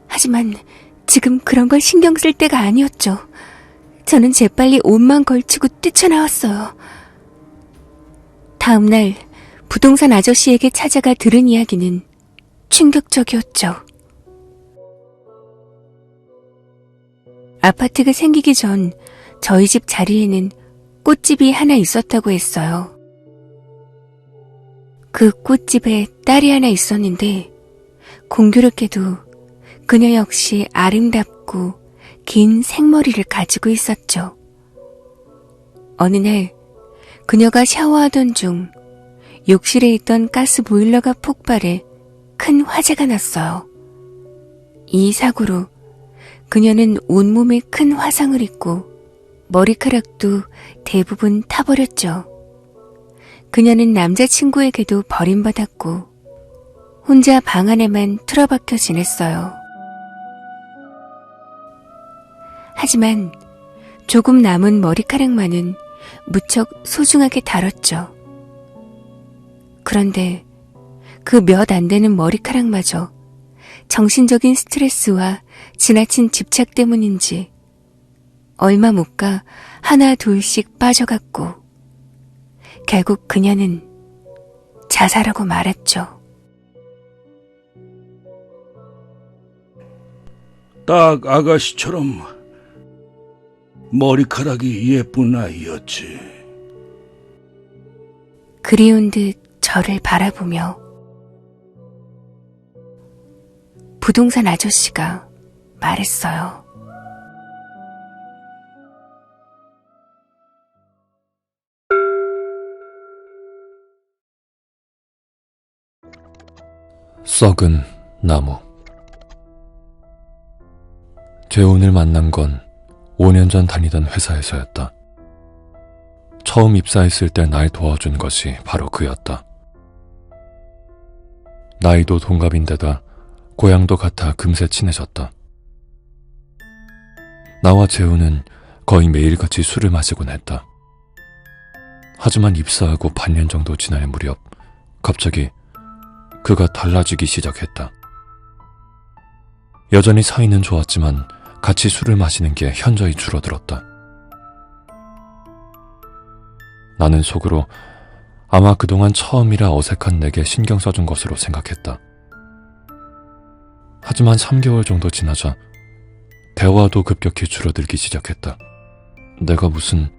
하지만 지금 그런 걸 신경 쓸 때가 아니었죠. 저는 재빨리 옷만 걸치고 뛰쳐나왔어요. 다음날 부동산 아저씨에게 찾아가 들은 이야기는 충격적이었죠. 아파트가 생기기 전 저희 집 자리에는 꽃집이 하나 있었다고 했어요. 그 꽃집에 딸이 하나 있었는데 공교롭게도 그녀 역시 아름답고 긴 생머리를 가지고 있었죠. 어느 날 그녀가 샤워하던 중 욕실에 있던 가스 보일러가 폭발해 큰 화재가 났어요. 이 사고로 그녀는 온몸에 큰 화상을 입고 머리카락도 대부분 타버렸죠. 그녀는 남자친구에게도 버림받았고 혼자 방 안에만 틀어박혀 지냈어요. 하지만 조금 남은 머리카락만은 무척 소중하게 다뤘죠. 그런데 그 몇 안 되는 머리카락마저 정신적인 스트레스와 지나친 집착 때문인지 얼마 못 가 하나 둘씩 빠져갔고 결국 그녀는 자살하고 말았죠. 딱 아가씨처럼 머리카락이 예쁜 아이였지. 그리운 듯 저를 바라보며 부동산 아저씨가 말했어요. 썩은 나무. 재훈을 만난 건 5년 전 다니던 회사에서였다. 처음 입사했을 때 날 도와준 것이 바로 그였다. 나이도 동갑인데다 고향도 같아 금세 친해졌다. 나와 재훈은 거의 매일같이 술을 마시곤 했다. 하지만 입사하고 반년 정도 지날 무렵 갑자기 그가 달라지기 시작했다. 여전히 사이는 좋았지만 같이 술을 마시는 게 현저히 줄어들었다. 나는 속으로 아마 그동안 처음이라 어색한 내게 신경 써준 것으로 생각했다. 하지만 3개월 정도 지나자 대화도 급격히 줄어들기 시작했다. 내가 무슨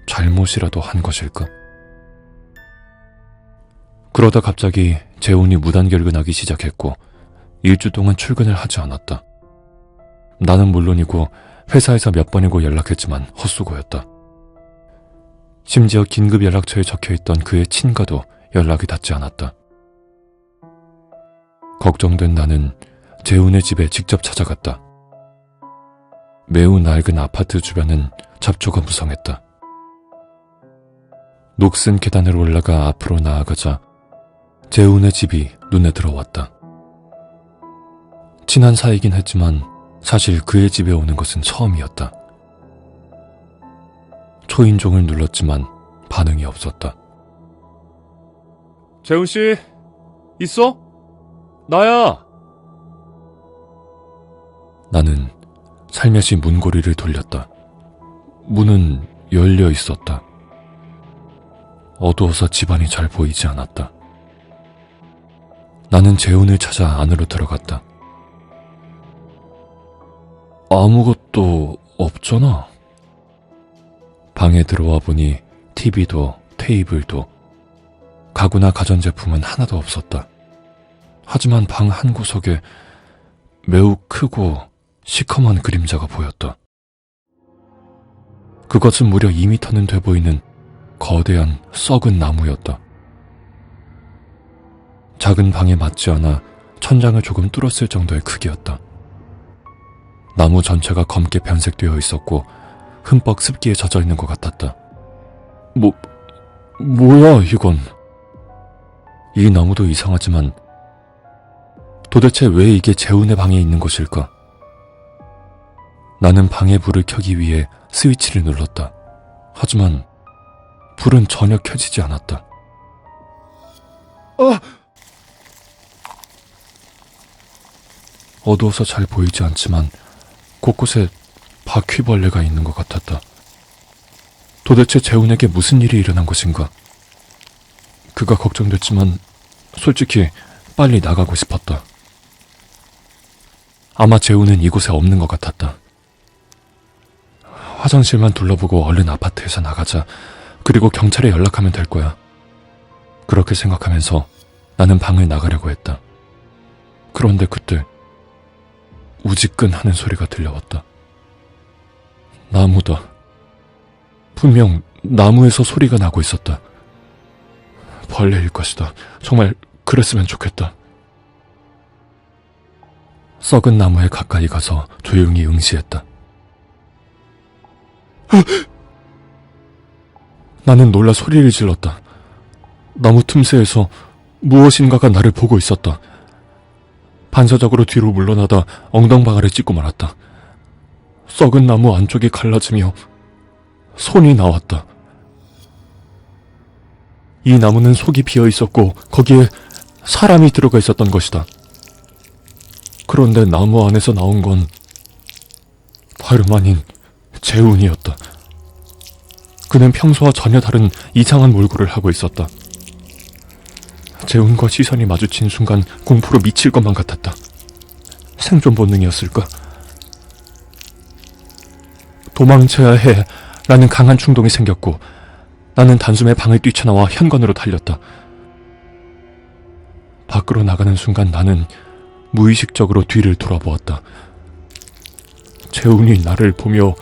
잘못이라도 한 것일까? 그러다 갑자기 재훈이 무단결근하기 시작했고 1주 동안 출근을 하지 않았다. 나는 물론이고 회사에서 몇 번이고 연락했지만 헛수고였다. 심지어 긴급 연락처에 적혀있던 그의 친가도 연락이 닿지 않았다. 걱정된 나는 재훈의 집에 직접 찾아갔다. 매우 낡은 아파트 주변은 잡초가 무성했다. 녹슨 계단을 올라가 앞으로 나아가자 재훈의 집이 눈에 들어왔다. 친한 사이긴 했지만 사실 그의 집에 오는 것은 처음이었다. 초인종을 눌렀지만 반응이 없었다. 재훈씨, 있어? 나야! 나는 살며시 문고리를 돌렸다. 문은 열려 있었다. 어두워서 집안이 잘 보이지 않았다. 나는 재훈을 찾아 안으로 들어갔다. 아무것도 없잖아. 방에 들어와 보니 TV도 테이블도 가구나 가전제품은 하나도 없었다. 하지만 방 한 구석에 매우 크고 시커먼 그림자가 보였다. 그것은 무려 2미터는 돼 보이는 거대한 썩은 나무였다. 작은 방에 맞지 않아 천장을 조금 뚫었을 정도의 크기였다. 나무 전체가 검게 변색되어 있었고 흠뻑 습기에 젖어 있는 것 같았다. 뭐야 이건? 이 나무도 이상하지만 도대체 왜 이게 재훈의 방에 있는 것일까? 나는 방에 불을 켜기 위해 스위치를 눌렀다. 하지만 불은 전혀 켜지지 않았다. 어두워서 잘 보이지 않지만 곳곳에 바퀴벌레가 있는 것 같았다. 도대체 재훈에게 무슨 일이 일어난 것인가? 그가 걱정됐지만 솔직히 빨리 나가고 싶었다. 아마 재훈은 이곳에 없는 것 같았다. 화장실만 둘러보고 얼른 아파트에서 나가자. 그리고 경찰에 연락하면 될 거야. 그렇게 생각하면서 나는 방을 나가려고 했다. 그런데 그때 우지끈하는 소리가 들려왔다. 나무다. 분명 나무에서 소리가 나고 있었다. 벌레일 것이다. 정말 그랬으면 좋겠다. 썩은 나무에 가까이 가서 조용히 응시했다. 나는 놀라 소리를 질렀다. 나무 틈새에서 무엇인가가 나를 보고 있었다. 반사적으로 뒤로 물러나다 엉덩방아를 찢고 말았다. 썩은 나무 안쪽이 갈라지며 손이 나왔다. 이 나무는 속이 비어 있었고 거기에 사람이 들어가 있었던 것이다. 그런데 나무 안에서 나온 건 다름 아닌 재훈이었다. 그는 평소와 전혀 다른 이상한 몰골을 하고 있었다. 재훈과 시선이 마주친 순간 공포로 미칠 것만 같았다. 생존 본능이었을까? 도망쳐야 해 라는 강한 충동이 생겼고 나는 단숨에 방을 뛰쳐나와 현관으로 달렸다. 밖으로 나가는 순간 나는 무의식적으로 뒤를 돌아보았다. 재훈이 나를 보며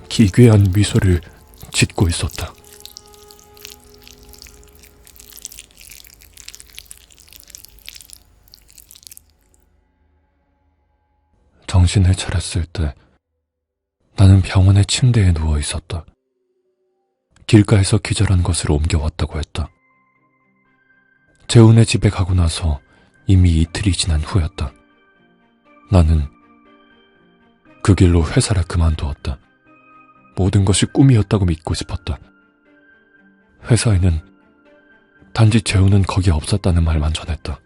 기괴한 미소를 짓고 있었다. 정신을 차렸을 때 나는 병원의 침대에 누워 있었다. 길가에서 기절한 것을 옮겨왔다고 했다. 재훈의 집에 가고 나서 이미 이틀이 지난 후였다. 나는 그 길로 회사를 그만두었다. 모든 것이 꿈이었다고 믿고 싶었다. 회사에는 단지 재훈은 거기 없었다는 말만 전했다.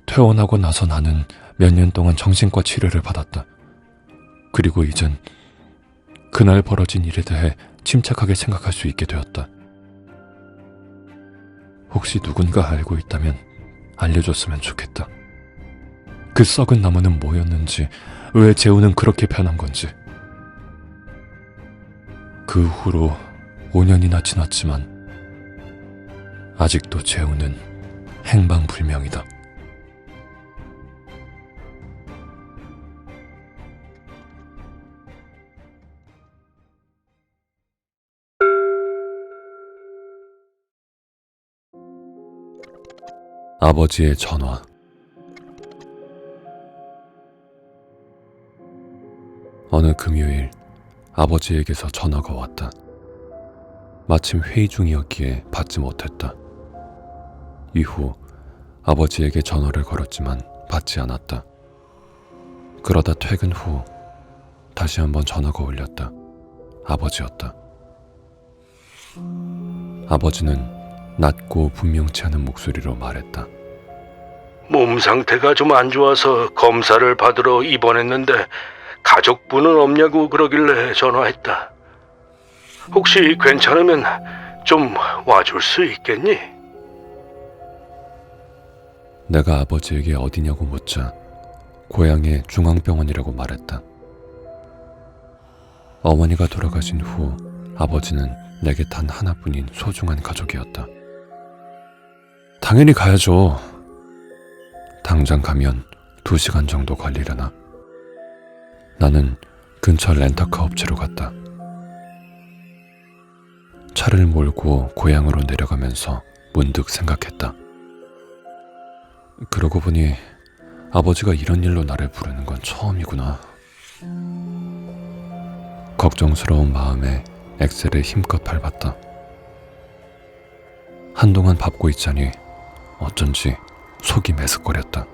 퇴원하고 나서 나는 몇 년 동안 정신과 치료를 받았다. 그리고 이젠 그날 벌어진 일에 대해 침착하게 생각할 수 있게 되었다. 혹시 누군가 알고 있다면 알려줬으면 좋겠다. 그 썩은 나무는 뭐였는지, 왜 재훈은 그렇게 변한 건지. 그 후로 5년이나 지났지만 아직도 재훈은 행방불명이다. 아버지의 전화. 어느 금요일 아버지에게서 전화가 왔다. 마침 회의 중이었기에 받지 못했다. 이후 아버지에게 전화를 걸었지만 받지 않았다. 그러다 퇴근 후 다시 한번 전화가 울렸다. 아버지였다. 아버지는 낮고 분명치 않은 목소리로 말했다. 몸 상태가 좀 안 좋아서 검사를 받으러 입원했는데 가족분은 없냐고 그러길래 전화했다. 혹시 괜찮으면 좀 와줄 수 있겠니? 내가 아버지에게 어디냐고 묻자 고향의 중앙병원이라고 말했다. 어머니가 돌아가신 후 아버지는 내게 단 하나뿐인 소중한 가족이었다. 당연히 가야죠. 당장 가면 2시간 정도 걸리려나. 나는 근처 렌터카 업체로 갔다. 차를 몰고 고향으로 내려가면서 문득 생각했다. 그러고 보니 아버지가 이런 일로 나를 부르는 건 처음이구나. 걱정스러운 마음에 엑셀을 힘껏 밟았다. 한동안 밟고 있자니 어쩐지 속이 메스꺼렸다.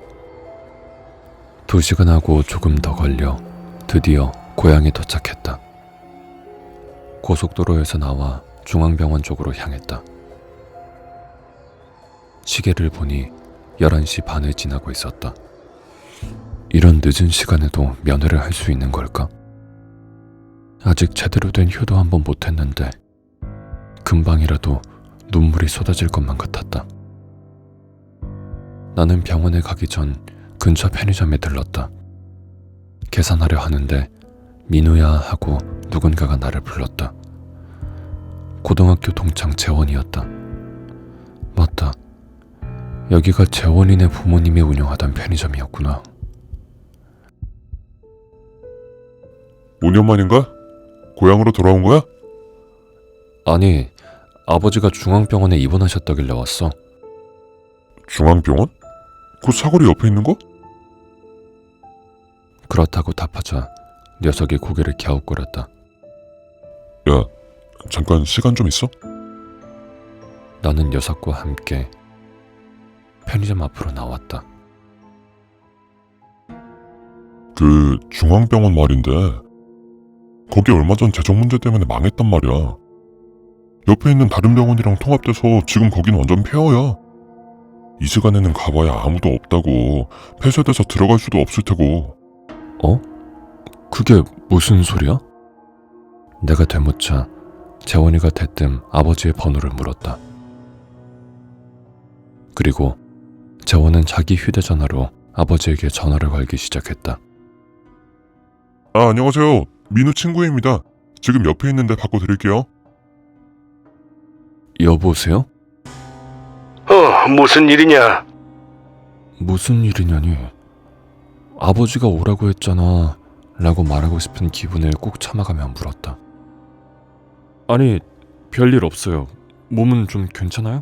2시간하고 조금 더 걸려 드디어 고향에 도착했다. 고속도로에서 나와 중앙병원 쪽으로 향했다. 시계를 보니 11시 반을 지나고 있었다. 이런 늦은 시간에도 면회를 할 수 있는 걸까? 아직 제대로 된 효도 한 번 못했는데 금방이라도 눈물이 쏟아질 것만 같았다. 나는 병원에 가기 전 근처 편의점에 들렀다. 계산하려 하는데 민우야 하고 누군가가 나를 불렀다. 고등학교 동창 재원이었다. 맞다. 여기가 재원이네 부모님이 운영하던 편의점이었구나. 5년 만인가? 고향으로 돌아온 거야? 아니, 아버지가 중앙병원에 입원하셨다길래 왔어. 중앙병원? 그 사거리 옆에 있는 거? 그렇다고 답하자 녀석이 고개를 갸웃거렸다. 야, 잠깐 시간 좀 있어? 나는 녀석과 함께 편의점 앞으로 나왔다. 그 중앙병원 말인데 거기 얼마 전 재정 문제 때문에 망했단 말이야. 옆에 있는 다른 병원이랑 통합돼서 지금 거긴 완전 폐허야. 이 시간에는 가봐야 아무도 없다고. 폐쇄돼서 들어갈 수도 없을 테고. 어? 그게 무슨 소리야? 내가 되묻자 재원이가 대뜸 아버지의 번호를 물었다. 그리고 재원은 자기 휴대전화로 아버지에게 전화를 걸기 시작했다. 아, 안녕하세요. 민우 친구입니다. 지금 옆에 있는데 바꿔드릴게요. 여보세요? 무슨 일이냐? 무슨 일이냐니? 아버지가 오라고 했잖아 라고 말하고 싶은 기분을 꾹 참아가며 물었다. 아니, 별일 없어요. 몸은 좀 괜찮아요?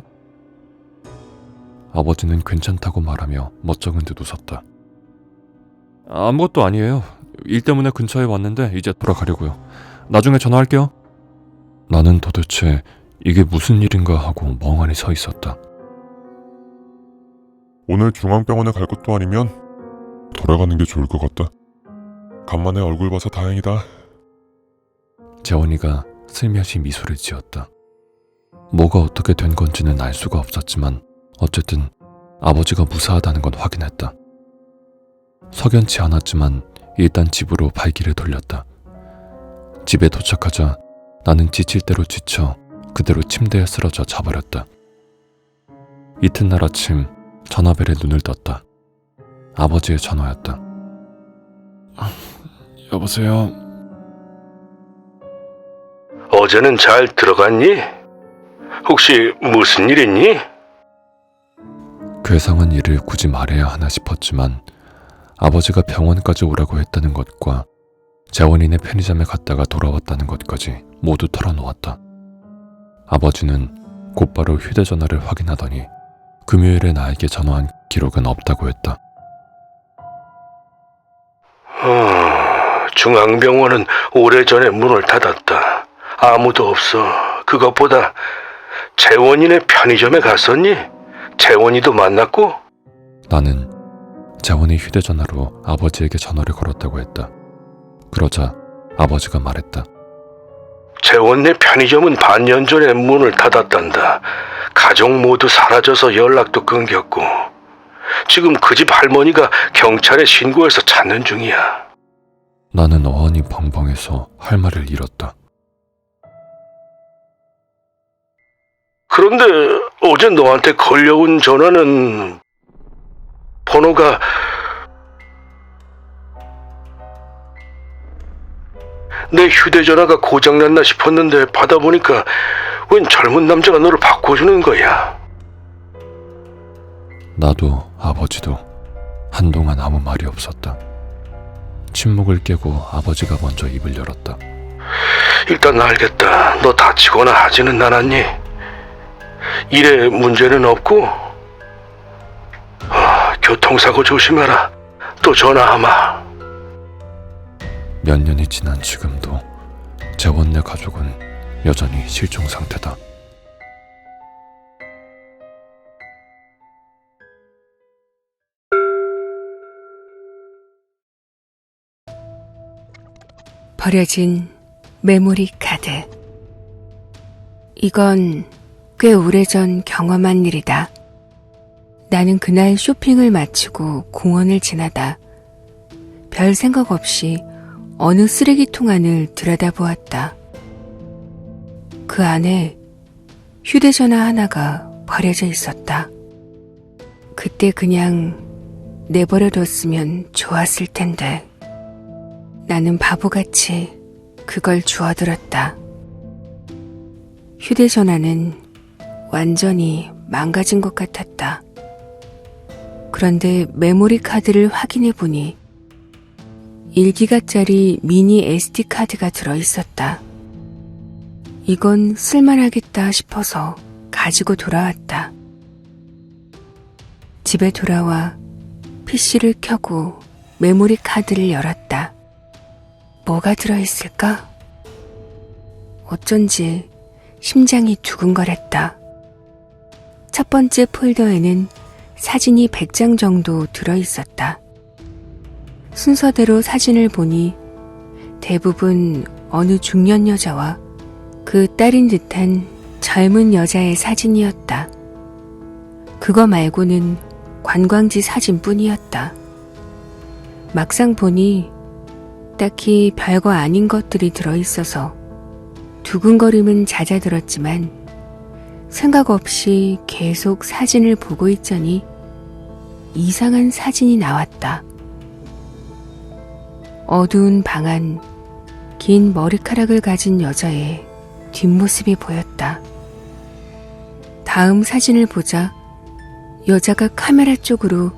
아버지는 괜찮다고 말하며 멋쩍은 듯 웃었다. 아무것도 아니에요. 일 때문에 근처에 왔는데 이제 돌아가려고요. 나중에 전화할게요. 나는 도대체 이게 무슨 일인가 하고 멍하니 서 있었다. 오늘 중앙병원에 갈 것도 아니면 돌아가는 게 좋을 것 같다. 간만에 얼굴 봐서 다행이다. 재원이가 슬며시 미소를 지었다. 뭐가 어떻게 된 건지는 알 수가 없었지만 어쨌든 아버지가 무사하다는 건 확인했다. 석연치 않았지만 일단 집으로 발길을 돌렸다. 집에 도착하자 나는 지칠 대로 지쳐 그대로 침대에 쓰러져 자버렸다. 이튿날 아침 전화벨에 눈을 떴다. 아버지의 전화였다. 여보세요? 어제는 잘 들어갔니? 혹시 무슨 일 있니? 괴상한 일을 굳이 말해야 하나 싶었지만 아버지가 병원까지 오라고 했다는 것과 재원이네 편의점에 갔다가 돌아왔다는 것까지 모두 털어놓았다. 아버지는 곧바로 휴대전화를 확인하더니 금요일에 나에게 전화한 기록은 없다고 했다. 중앙병원은 오래전에 문을 닫았다. 아무도 없어. 그것보다 재원이네 편의점에 갔었니? 재원이도 만났고? 나는 재원이 휴대전화로 아버지에게 전화를 걸었다고 했다. 그러자 아버지가 말했다. 재원네 편의점은 반년 전에 문을 닫았단다. 가족 모두 사라져서 연락도 끊겼고 지금 그 집 할머니가 경찰에 신고해서 찾는 중이야. 나는 어안이 벙벙해서 할 말을 잃었다. 그런데 어제 너한테 걸려온 전화는 번호가 내 휴대전화가 고장났나 싶었는데 받아보니까 웬 젊은 남자가 너를 바꿔주는 거야. 나도 아버지도 한동안 아무 말이 없었다. 침묵을 깨고 아버지가 먼저 입을 열었다. 일단 알겠다. 너 다치거나 하지는 않았니? 일에 문제는 없고? 교통사고 조심해라. 또 전화하마. 몇 년이 지난 지금도 재원네 가족은 여전히 실종 상태다. 버려진 메모리 카드. 이건 꽤 오래전 경험한 일이다. 나는 그날 쇼핑을 마치고 공원을 지나다 별 생각 없이 어느 쓰레기통 안을 들여다보았다. 그 안에 휴대전화 하나가 버려져 있었다. 그때 그냥 내버려뒀으면 좋았을 텐데 나는 바보같이 그걸 주워들었다. 휴대전화는 완전히 망가진 것 같았다. 그런데 메모리 카드를 확인해 보니 1기가짜리 미니 SD카드가 들어있었다. 이건 쓸만하겠다 싶어서 가지고 돌아왔다. 집에 돌아와 PC를 켜고 메모리 카드를 열었다. 뭐가 들어있을까? 어쩐지 심장이 두근거렸다. 첫 번째 폴더에는 사진이 100장 정도 들어있었다. 순서대로 사진을 보니 대부분 어느 중년 여자와 그 딸인 듯한 젊은 여자의 사진이었다. 그거 말고는 관광지 사진뿐이었다. 막상 보니 딱히 별거 아닌 것들이 들어있어서 두근거림은 잦아들었지만 생각 없이 계속 사진을 보고 있자니 이상한 사진이 나왔다. 어두운 방 안 긴 머리카락을 가진 여자의 뒷모습이 보였다. 다음 사진을 보자 여자가 카메라 쪽으로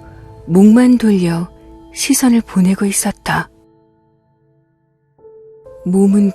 목만 돌려 시선을 보내고 있었다. 몸은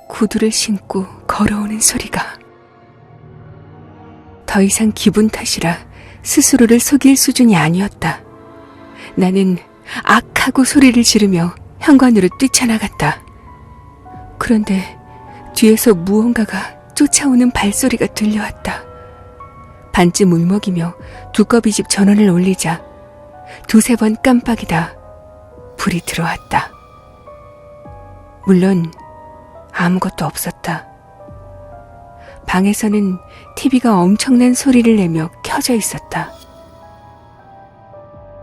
구두를 신고 걸어오는 소리가. 더 이상 기분 탓이라 스스로를 속일 수준이 아니었다. 나는 악하고 소리를 지르며 현관으로 뛰쳐나갔다. 그런데 뒤에서 무언가가 쫓아오는 발소리가 들려왔다. 반쯤 울먹이며 두꺼비집 전원을 올리자 두세 번 깜빡이다 불이 들어왔다. 물론 아무것도 없었다. 방에서는 TV가 엄청난 소리를 내며 켜져 있었다.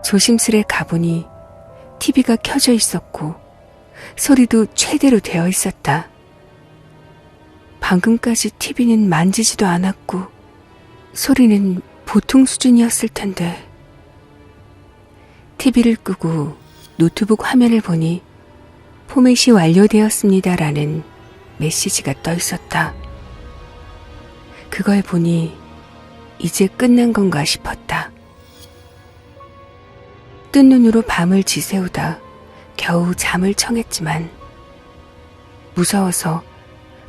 조심스레 가보니 TV가 켜져 있었고 소리도 최대로 되어 있었다. 방금까지 TV는 만지지도 않았고 소리는 보통 수준이었을 텐데. TV를 끄고 노트북 화면을 보니 포맷이 완료되었습니다라는 메시지가 떠 있었다. 그걸 보니 이제 끝난 건가 싶었다. 뜬 눈으로 밤을 지새우다 겨우 잠을 청했지만 무서워서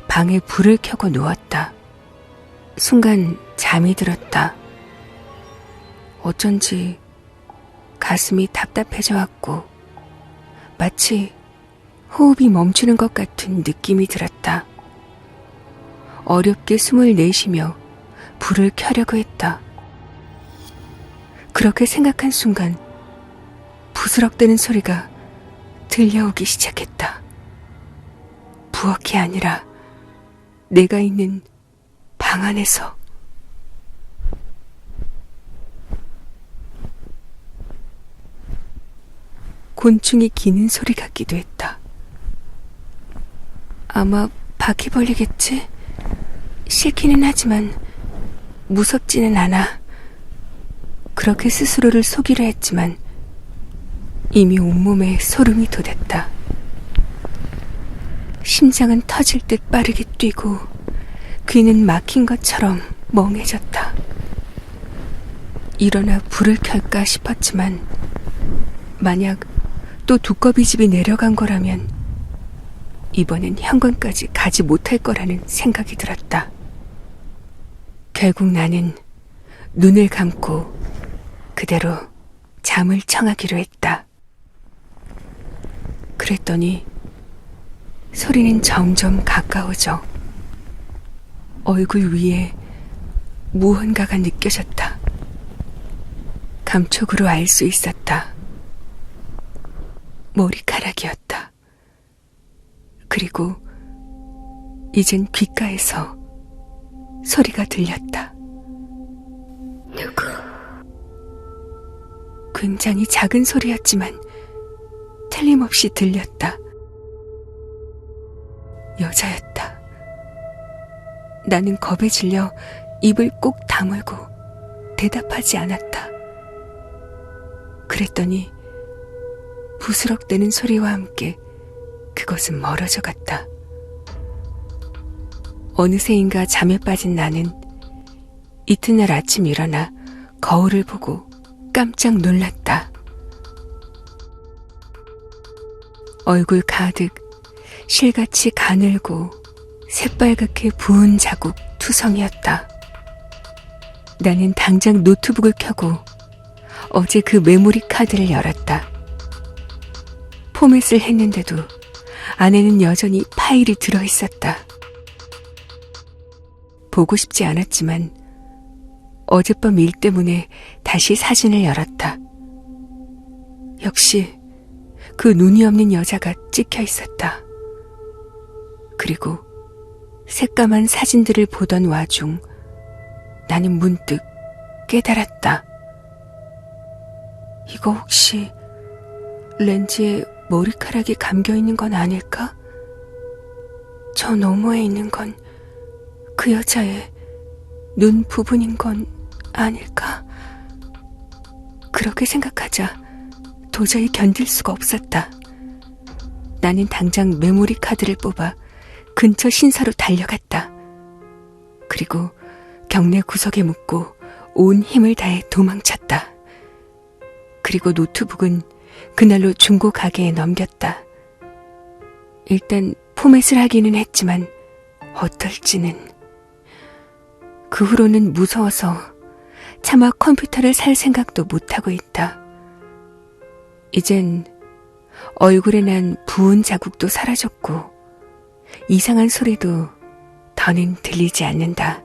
방에 불을 켜고 누웠다. 순간 잠이 들었다. 어쩐지 가슴이 답답해져 왔고 마치 호흡이 멈추는 것 같은 느낌이 들었다. 어렵게 숨을 내쉬며 불을 켜려고 했다. 그렇게 생각한 순간 부스럭대는 소리가 들려오기 시작했다. 부엌이 아니라 내가 있는 방 안에서. 곤충이 기는 소리 같기도 했다. 아마 바퀴벌레겠지? 싫기는 하지만 무섭지는 않아. 그렇게 스스로를 속이려 했지만 이미 온몸에 소름이 돋았다. 심장은 터질 듯 빠르게 뛰고 귀는 막힌 것처럼 멍해졌다. 일어나 불을 켤까 싶었지만 만약 또 두꺼비 집이 내려간 거라면 이번엔 현관까지 가지 못할 거라는 생각이 들었다. 결국 나는 눈을 감고 그대로 잠을 청하기로 했다. 그랬더니 소리는 점점 가까워져 얼굴 위에 무언가가 느껴졌다. 감촉으로 알 수 있었다. 머리카락이었다. 그리고 이젠 귓가에서 소리가 들렸다. 누구? 굉장히 작은 소리였지만 틀림없이 들렸다. 여자였다. 나는 겁에 질려 입을 꼭 다물고 대답하지 않았다. 그랬더니 부스럭대는 소리와 함께 그것은 멀어져 갔다. 어느새인가 잠에 빠진 나는 이튿날 아침 일어나 거울을 보고 깜짝 놀랐다. 얼굴 가득 실같이 가늘고 새빨갛게 부은 자국 투성이었다. 나는 당장 노트북을 켜고 어제 그 메모리 카드를 열었다. 포맷을 했는데도 안에는 여전히 파일이 들어있었다. 보고 싶지 않았지만 어젯밤 일 때문에 다시 사진을 열었다. 역시 그 눈이 없는 여자가 찍혀 있었다. 그리고 새까만 사진들을 보던 와중 나는 문득 깨달았다. 이거 혹시 렌즈에 머리카락이 감겨있는 건 아닐까? 저 너머에 있는 건 그 여자의 눈 부분인 건 아닐까? 그렇게 생각하자 도저히 견딜 수가 없었다. 나는 당장 메모리 카드를 뽑아 근처 신사로 달려갔다. 그리고 경내 구석에 묻고 온 힘을 다해 도망쳤다. 그리고 노트북은 그날로 중고 가게에 넘겼다. 일단 포맷을 하기는 했지만 어떨지는. 그 후로는 무서워서 차마 컴퓨터를 살 생각도 못하고 있다. 이젠 얼굴에 난 부은 자국도 사라졌고 이상한 소리도 더는 들리지 않는다.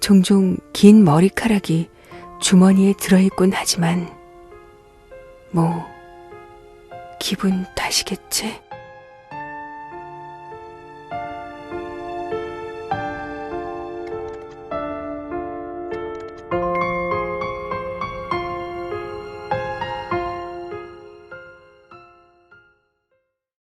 종종 긴 머리카락이 주머니에 들어있곤 하지만 뭐 기분 탓이겠지?